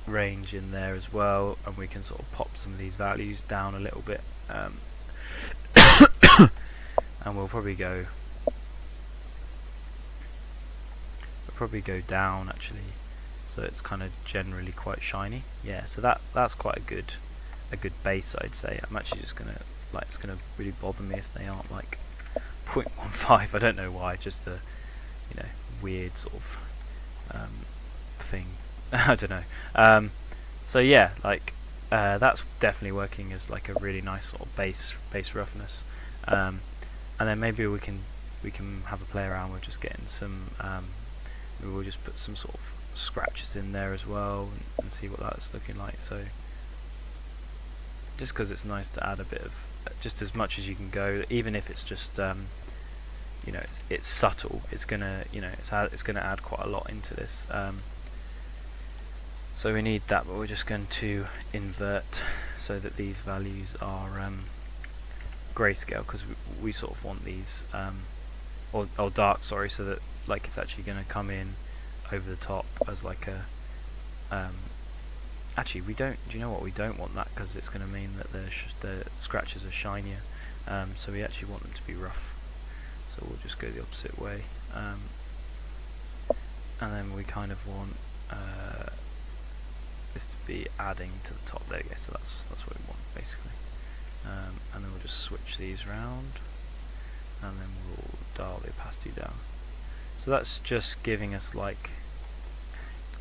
range in there as well, and we can sort of pop some of these values down a little bit, and we'll probably go down actually, so it's kind of generally quite shiny. Yeah, so that's quite a good base, I'd say. I'm actually just gonna, like, it's gonna really bother me if they aren't like 0.15. I don't know why, just a weird sort of thing. I don't know. So yeah, like that's definitely working as like a really nice sort of base roughness, and then maybe we can have a play around with just getting some. Maybe we'll just put some sort of scratches in there as well and see what that's looking like. So just because it's nice to add a bit of just as much as you can go, even if it's just it's subtle. It's gonna it's gonna add quite a lot into this. So we need that, but we're just going to invert so that these values are grayscale, because we sort of want these or dark, sorry, so that like it's actually going to come in over the top as like a actually we don't, do you know what, we don't want that, because it's going to mean that the scratches are shinier, so we actually want them to be rough, so we'll just go the opposite way, and then we kind of want this to be adding to the top. There you go, so that's what we want basically, and then we'll just switch these around, and then we'll dial the opacity down. So that's just giving us like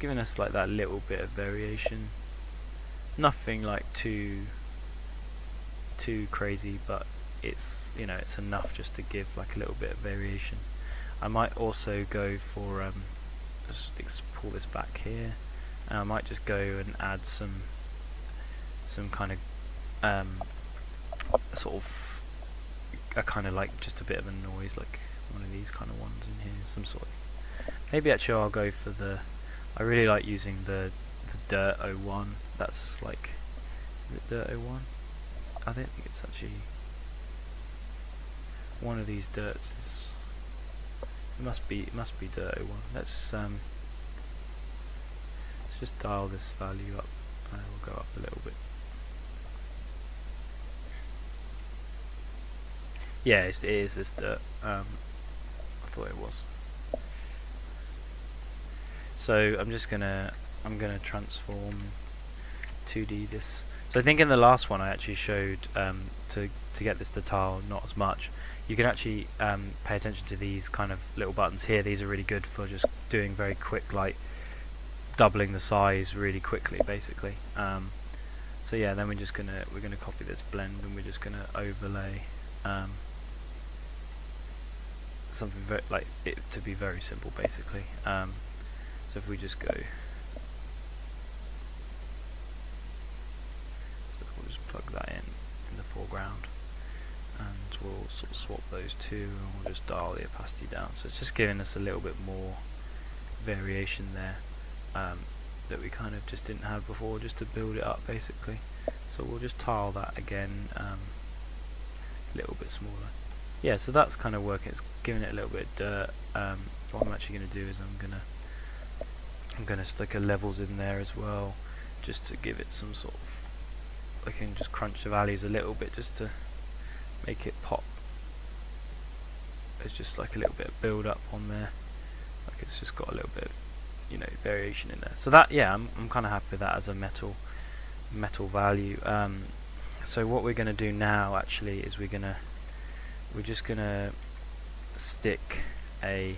that little bit of variation, nothing like too crazy, but it's it's enough just to give like a little bit of variation. I might also go for just pull this back here, and I might just go and add some kind of sort of a kind of like just a bit of a noise, like one of these kind of ones in here, some sort of, maybe actually I'll go for I really like using the Dirt 01. That's like, is it Dirt 01? I don't think it's actually one of these dirts. It must be Dirt 01. Let's just dial this value up. We'll go up a little bit. Yeah, it is this dirt. I thought it was. So I'm gonna transform 2D this. So I think in the last one I actually showed to get this to tile not as much. You can actually pay attention to these kind of little buttons here. These are really good for just doing very quick, like doubling the size really quickly, basically. So yeah, then we're gonna copy this blend, and we're just gonna overlay something very, like it to be very simple, basically. So if we just go, so we'll just plug that in the foreground, and we'll sort of swap those two, and we'll just dial the opacity down. So it's just giving us a little bit more variation there that we kind of just didn't have before, just to build it up, basically. So we'll just tile that again, a little bit smaller. Yeah, so that's kind of working. It's giving it a little bit of dirt. What I'm actually going to do is I'm gonna stick a levels in there as well, just to give it some sort of, I can just crunch the values a little bit just to make it pop. There's just like a little bit of build up on there, like it's just got a little bit of variation in there. So that, yeah, I'm kind of happy with that as a metal value. So what we're going to do now actually is we're just gonna stick a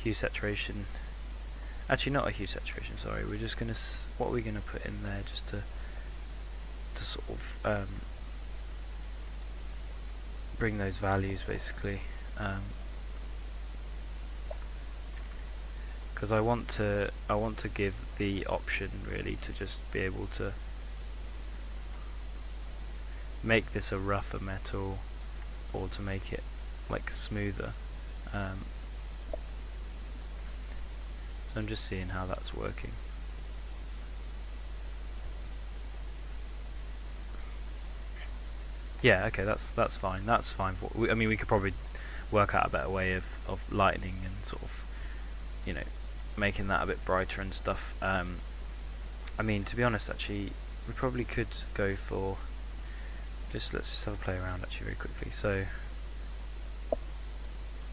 hue saturation. Actually, not a hue saturation. Sorry, we're just gonna what we're gonna put in there just to sort of bring those values, basically, because I want to give the option really to just be able to make this a rougher metal, or to make it like smoother. So I'm just seeing how that's working. Yeah, okay, that's fine. That's fine. I mean, we could probably work out a better way of lightening and sort of, making that a bit brighter and stuff. I mean, to be honest, actually, we probably could go for let's just have a play around actually very quickly. So,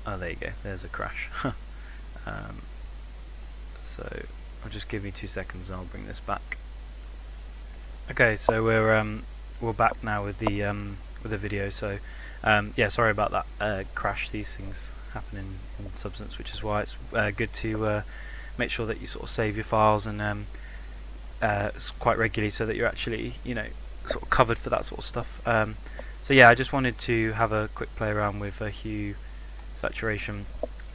oh, there you go. There's a crash. So I'll just give me 2 seconds and I'll bring this back. Okay, so we're back now with the with the video. So yeah, sorry about that crash. These things happen in Substance, which is why it's good to make sure that you sort of save your files and quite regularly, so that you're actually, you know, sort of covered for that sort of stuff. So yeah, I just wanted to have a quick play around with hue saturation,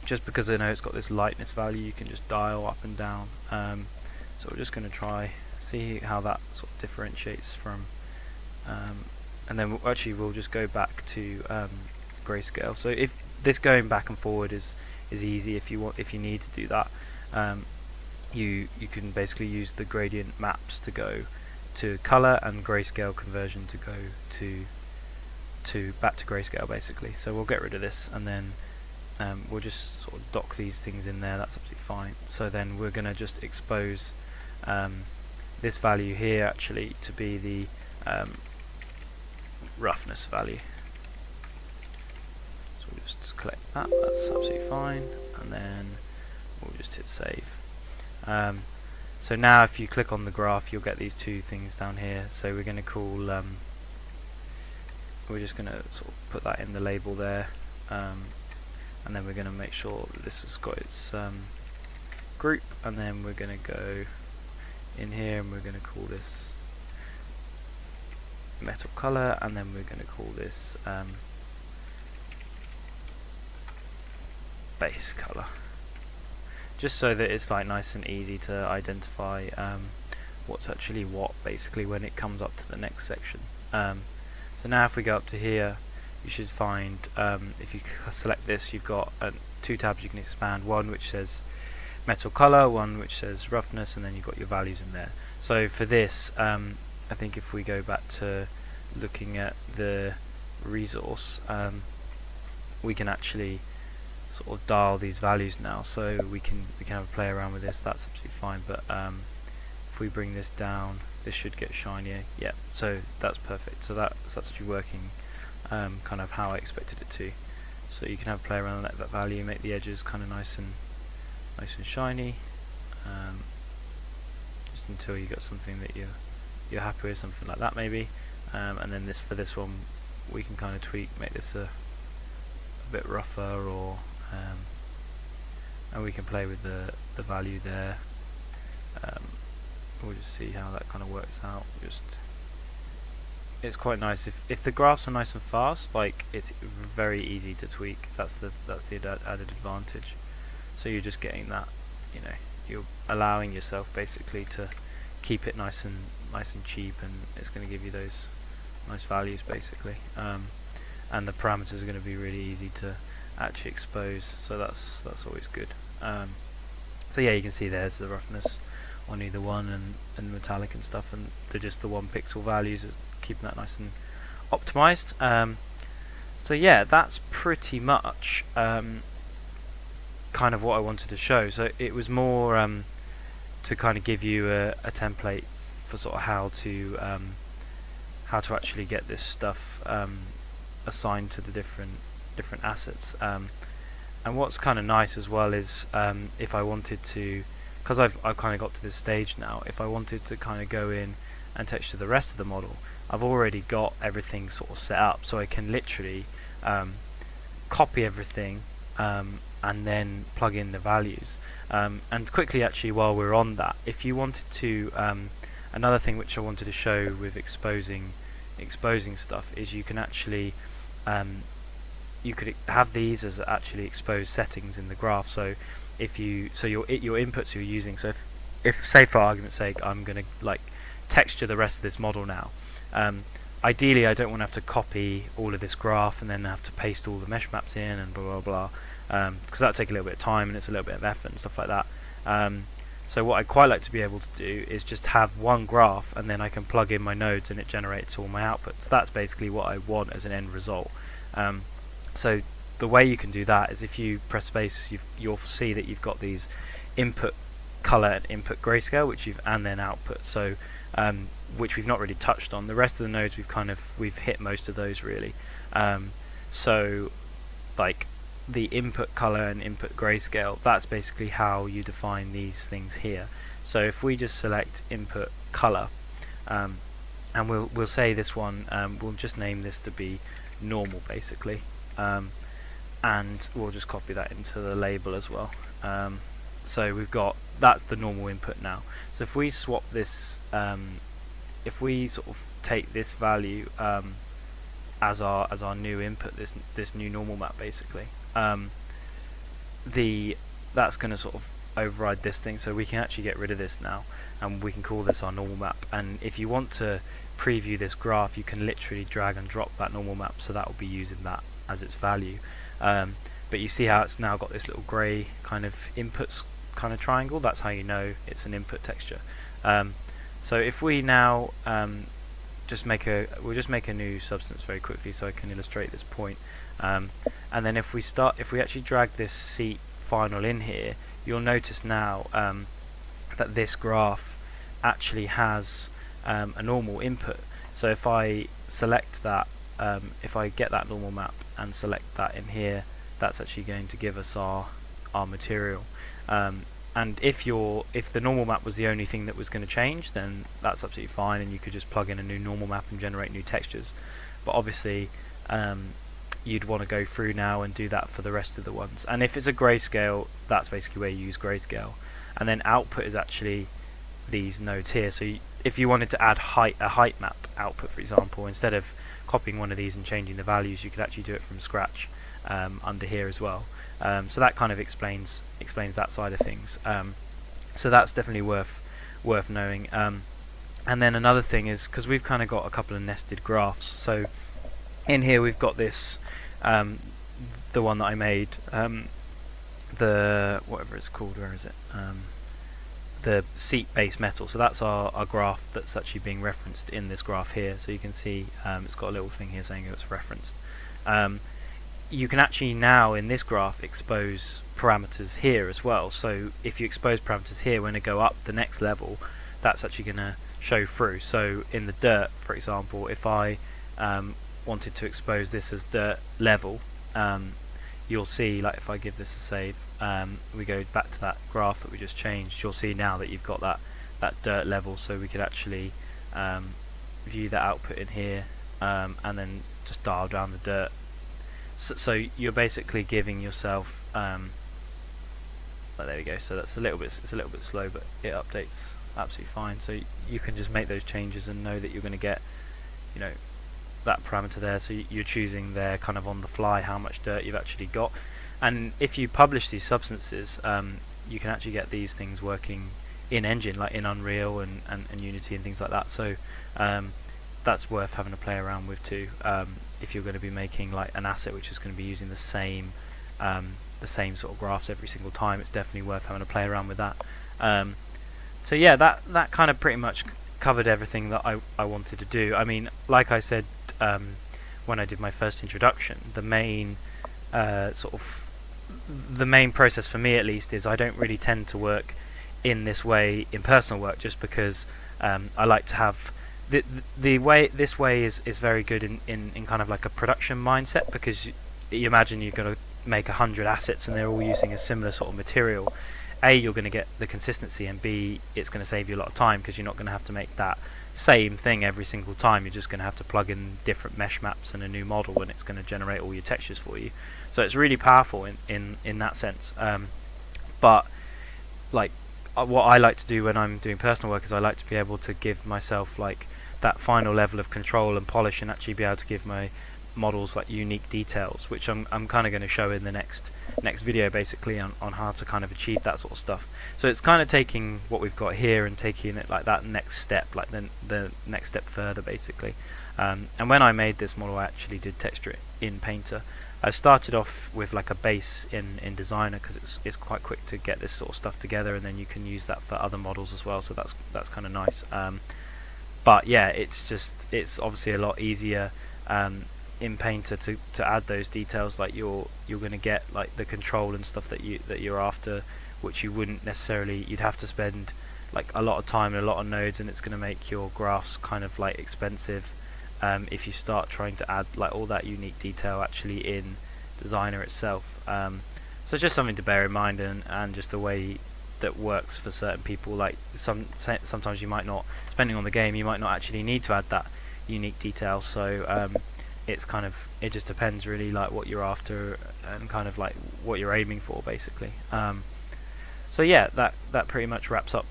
just because I know it's got this lightness value you can just dial up and down. So we're just going to try see how that sort of differentiates from, and then we'll just go back to grayscale. So if this going back and forward is easy, if you need to do that, you can basically use the gradient maps to go to color, and grayscale conversion to go to back to grayscale basically. So we'll get rid of this, and then we'll just sort of dock these things in there. That's absolutely fine. So then we're going to just expose this value here actually to be the roughness value. So we'll just collect that. That's absolutely fine, and then we'll just hit save. So now if you click on the graph, you'll get these two things down here. So we're going to call we're just going to sort of put that in the label there, and then we're going to make sure that this has got its group, and then we're going to go in here and we're going to call this metal color, and then we're going to call this base color, just so that it's like nice and easy to identify what's actually what basically when it comes up to the next section. So now if we go up to here, you should find, if you select this, you've got two tabs you can expand, one which says metal color, one which says roughness, and then you've got your values in there. So for this, I think if we go back to looking at the resource, we can actually sort of dial these values now, so we can have a play around with this. That's absolutely fine. But if we bring this down, this should get shinier. Yeah, so that's perfect. So that's actually working kind of how I expected it to. So you can have a play around with that value, make the edges kind of nice and shiny, just until you got something that you're happy with, something like that maybe. And then for this one, we can kind of tweak, make this a bit rougher, or and we can play with the value there. We'll just see how that kind of works out. It's quite nice if the graphs are nice and fast. Like, it's very easy to tweak. That's the added advantage. So you're just getting that, you know, you're allowing yourself basically to keep it nice and cheap, and it's going to give you those nice values basically. And the parameters are going to be really easy to actually expose, so that's always good. So yeah, you can see there's the roughness on either one, and metallic and stuff, and they're just the 1 pixel values, keeping that nice and optimized. So yeah, that's pretty much kind of what I wanted to show. So it was more to kind of give you a template for sort of how to actually get this stuff assigned to the different assets. And what's kind of nice as well is if I wanted to, because I've kind of got to this stage now, if I wanted to kind of go in and texture the rest of the model, I've already got everything sort of set up, so I can literally copy everything and then plug in the values. And quickly, actually, while we're on that, if you wanted to, another thing which I wanted to show with exposing stuff is you can actually you could have these as actually exposed settings in the graph. So if your inputs you're using, so if say for argument's sake I'm going to like texture the rest of this model now, ideally I don't want to have to copy all of this graph and then have to paste all the mesh maps in and blah blah blah, because that would take a little bit of time and it's a little bit of effort and stuff like that. So what I'd quite like to be able to do is just have one graph, and then I can plug in my nodes and it generates all my outputs. That's basically what I want as an end result. So the way you can do that is if you press space, you'll see that you've got these input color and input grayscale, and then output. So which we've not really touched on. The rest of the nodes we've hit most of those really. So like the input color and input grayscale, that's basically how you define these things here. So if we just select input color, and we'll say this one, we'll just name this to be normal basically, and we'll just copy that into the label as well. So we've got, that's the normal input now. So if we swap this, if we sort of take this value as our new input, this new normal map basically, that's going to sort of override this thing, so we can actually get rid of this now, and we can call this our normal map. And if you want to preview this graph, you can literally drag and drop that normal map, so that will be using that as its value. But you see how it's now got this little grey kind of inputs kind of triangle. That's how you know it's an input texture. So if we now we'll just make a new substance very quickly so I can illustrate this point. And then if we actually drag this seat final in here, you'll notice now that this graph actually has a normal input. So if I select that, if I get that normal map and select that in here, that's actually going to give us our material. And if the normal map was the only thing that was going to change, then that's absolutely fine, and you could just plug in a new normal map and generate new textures. But obviously you'd want to go through now and do that for the rest of the ones. And if it's a grayscale, that's basically where you use grayscale. And then output is actually these nodes here. So if you wanted to add a height map output, for example, instead of copying one of these and changing the values, you could actually do it from scratch under here as well. So that kind of explains that side of things. So that's definitely worth knowing. And then another thing is, because we've kind of got a couple of nested graphs, so in here we've got this, the one that I made, the whatever it's called, where is it? The seat base metal. So that's our graph that's actually being referenced in this graph here. So you can see it's got a little thing here saying it's referenced. You can actually now in this graph expose parameters here as well. So if you expose parameters here, when they go up the next level, that's actually going to show through. So in the dirt, for example, if I wanted to expose this as dirt level, you'll see, like if I give this a save, we go back to that graph that we just changed, you'll see now that you've got that dirt level. So we could actually view the output in here and then just dial down the dirt. So you're basically giving yourself there we go. So that's it's a little bit slow, but it updates absolutely fine. So you can just make those changes and know that you're going to get, you know, that parameter there. So you're choosing there kind of on the fly how much dirt you've actually got. And if you publish these substances, you can actually get these things working in engine, like in Unreal and Unity and things like that. So that's worth having to play around with too. If you're going to be making like an asset which is going to be using the same sort of graphs every single time, it's definitely worth having to play around with that. So yeah, that kind of pretty much covered everything that I wanted to do. I mean, like I said when I did my first introduction, the main the main process for me at least is I don't really tend to work in this way in personal work, just because I like to have this way is very good in kind of like a production mindset, because you imagine you're going to make 100 assets and they're all using a similar sort of material. A, you're going to get the consistency, and B, it's going to save you a lot of time, because you're not going to have to make that same thing every single time. You're just going to have to plug in different mesh maps and a new model, and it's going to generate all your textures for you. So it's really powerful in that sense. But like what I like to do when I'm doing personal work is I like to be able to give myself like that final level of control and polish, and actually be able to give my models like unique details, which I'm kind of going to show in the next video basically on how to kind of achieve that sort of stuff. So it's kind of taking what we've got here and taking it like that next step, like the next step further basically. And when I made this model, I actually did texture it in Painter. I started off with like a base in Designer, because it's quite quick to get this sort of stuff together, and then you can use that for other models as well, so that's kind of nice. But yeah, it's obviously a lot easier in Painter to add those details. Like you're going to get like the control and stuff that you're after, which you wouldn't necessarily. You'd have to spend like a lot of time and a lot of nodes, and it's going to make your graphs kind of like expensive if you start trying to add like all that unique detail actually in Designer itself. So it's just something to bear in mind, and just the way that works for certain people. Like sometimes you might not, depending on the game, you might not actually need to add that unique detail. So it just depends really, like what you're after and kind of like what you're aiming for, basically. So yeah, that pretty much wraps up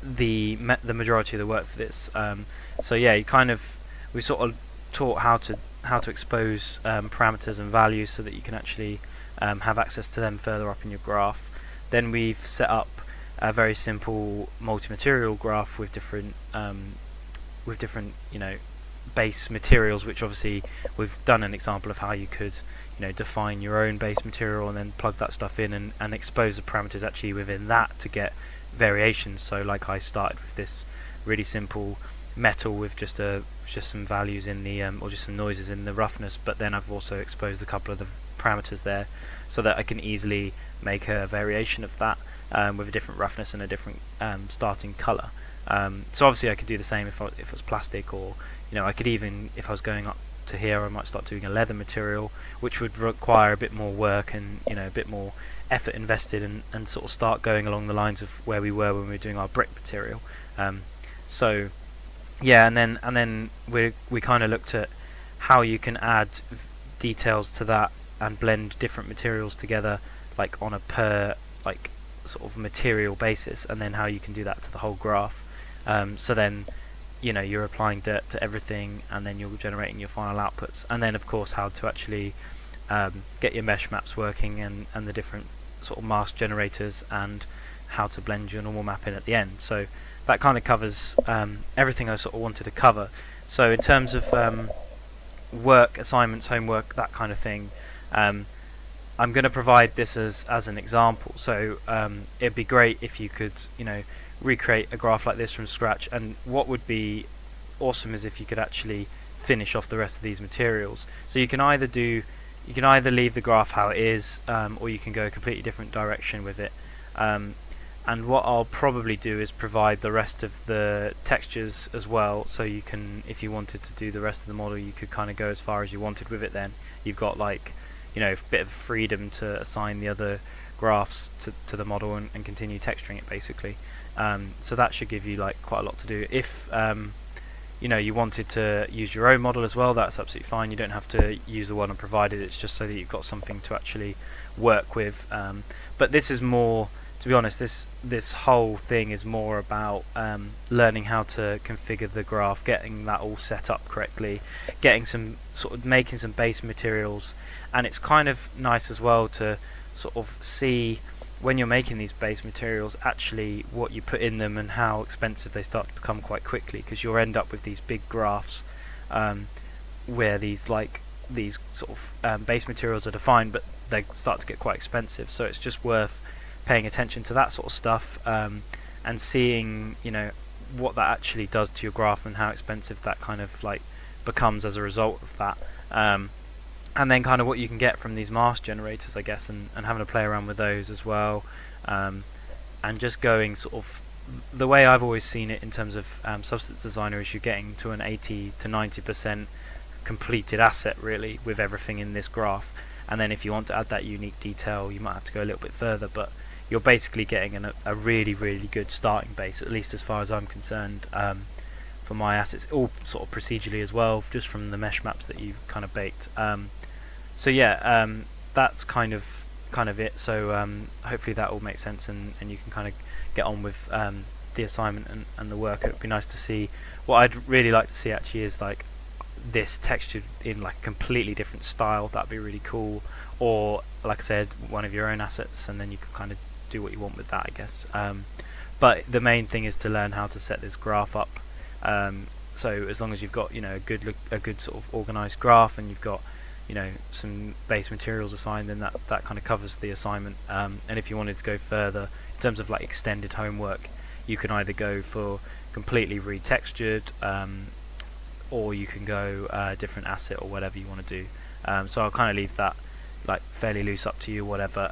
the majority of the work for this. So yeah, we sort of taught how to expose parameters and values so that you can actually have access to them further up in your graph. Then we've set up a very simple multi-material graph with different base materials, which obviously we've done an example of how you could define your own base material and then plug that stuff in and expose the parameters actually within that to get variations. So like I started with this really simple metal with just some values in the or just some noises in the roughness, but then I've also exposed a couple of the parameters there so that I can easily make a variation of that with a different roughness and a different starting color. So obviously I could do the same if it was plastic, or I could even, if I was going up to here, I might start doing a leather material, which would require a bit more work and a bit more effort invested, and sort of start going along the lines of where we were when we were doing our brick material. So yeah, and then we kind of looked at how you can add details to that and blend different materials together, like on a per sort of material basis, and then how you can do that to the whole graph. So then you're applying dirt to everything, and then you're generating your final outputs, and then of course how to actually get your mesh maps working and the different sort of mask generators, and how to blend your normal map in at the end. So that kind of covers everything I sort of wanted to cover. So in terms of work, assignments, homework, that kind of thing, I'm going to provide this as an example. So it'd be great if you could recreate a graph like this from scratch, and what would be awesome is if you could actually finish off the rest of these materials. So you can either leave the graph how it is, or you can go a completely different direction with it. And what I'll probably do is provide the rest of the textures as well, so you can, if you wanted to do the rest of the model, you could kind of go as far as you wanted with it. Then you've got like a bit of freedom to assign the other graphs to the model and continue texturing it, basically. So that should give you like quite a lot to do. If you wanted to use your own model as well, that's absolutely fine. You don't have to use the one I provided. It's just so that you've got something to actually work with. But this is more, to be honest, this whole thing is more about learning how to configure the graph, getting that all set up correctly, making some base materials. And it's kind of nice as well to sort of see, when you're making these base materials, actually what you put in them and how expensive they start to become quite quickly, because you'll end up with these big graphs where these sort of base materials are defined, but they start to get quite expensive. So it's just worth paying attention to that sort of stuff, and seeing what that actually does to your graph and how expensive that kind of like becomes as a result of that. And then kind of what you can get from these mask generators, I guess, and having to play around with those as well, and just going sort of the way I've always seen it in terms of Substance Designer is you're getting to an 80 to 90% completed asset really with everything in this graph, and then if you want to add that unique detail, you might have to go a little bit further, but you're basically getting a really, really good starting base, at least as far as I'm concerned, for my assets, all sort of procedurally as well, just from the mesh maps that you've kind of baked. So yeah, that's kind of it. So hopefully that all makes sense, and you can kind of get on with the assignment and the work. It would be nice to see. What I'd really like to see actually is like this textured in like a completely different style. That'd be really cool. Or like I said, one of your own assets, and then you can kind of do what you want with that, I guess. But the main thing is to learn how to set this graph up. So as long as you've got a good sort of organized graph, and you've got some base materials assigned, then that kind of covers the assignment. And if you wanted to go further in terms of like extended homework, you can either go for completely retextured, or you can go different asset or whatever you want to do. So I'll kind of leave that like fairly loose, up to you, whatever.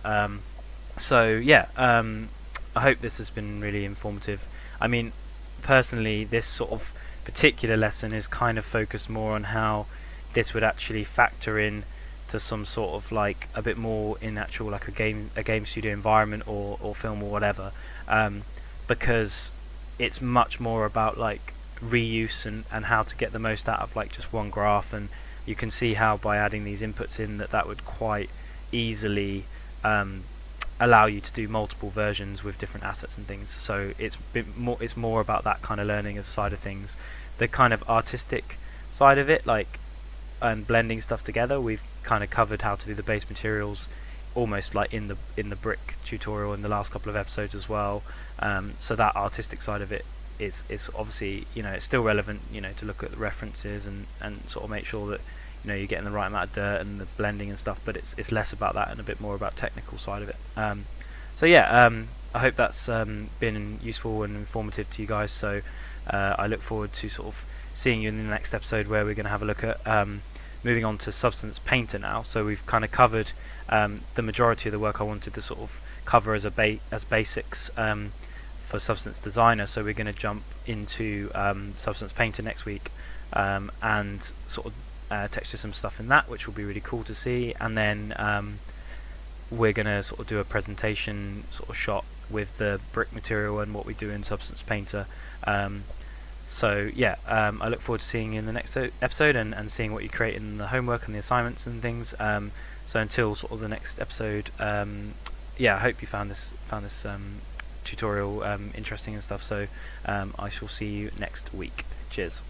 So yeah, I hope this has been really informative. I mean, personally, this sort of particular lesson is kind of focused more on how this would actually factor in to some sort of like a bit more in actual like a game studio environment or film or whatever, because it's much more about like reuse and how to get the most out of like just one graph. And you can see how by adding these inputs in that would quite easily allow you to do multiple versions with different assets and things. So it's more about that kind of learning side of things. The kind of artistic side of it, like, and blending stuff together, we've kind of covered how to do the base materials almost like in the brick tutorial in the last couple of episodes as well. So that artistic side of it is obviously, it's still relevant, to look at the references and sort of make sure that you're getting the right amount of dirt and the blending and stuff, but it's less about that and a bit more about technical side of it. So yeah, I hope that's been useful and informative to you guys. So I look forward to sort of seeing you in the next episode, where we're going to have a look at moving on to Substance Painter now. So we've kind of covered the majority of the work I wanted to sort of cover as basics for Substance Designer. So we're going to jump into Substance Painter next week and sort of texture some stuff in that, which will be really cool to see. And then we're going to sort of do a presentation sort of shot with the brick material and what we do in Substance Painter. So yeah, I look forward to seeing you in the next episode and seeing what you create in the homework and the assignments and things. So until sort of the next episode, yeah, I hope you found this tutorial interesting and stuff. So I shall see you next week. Cheers.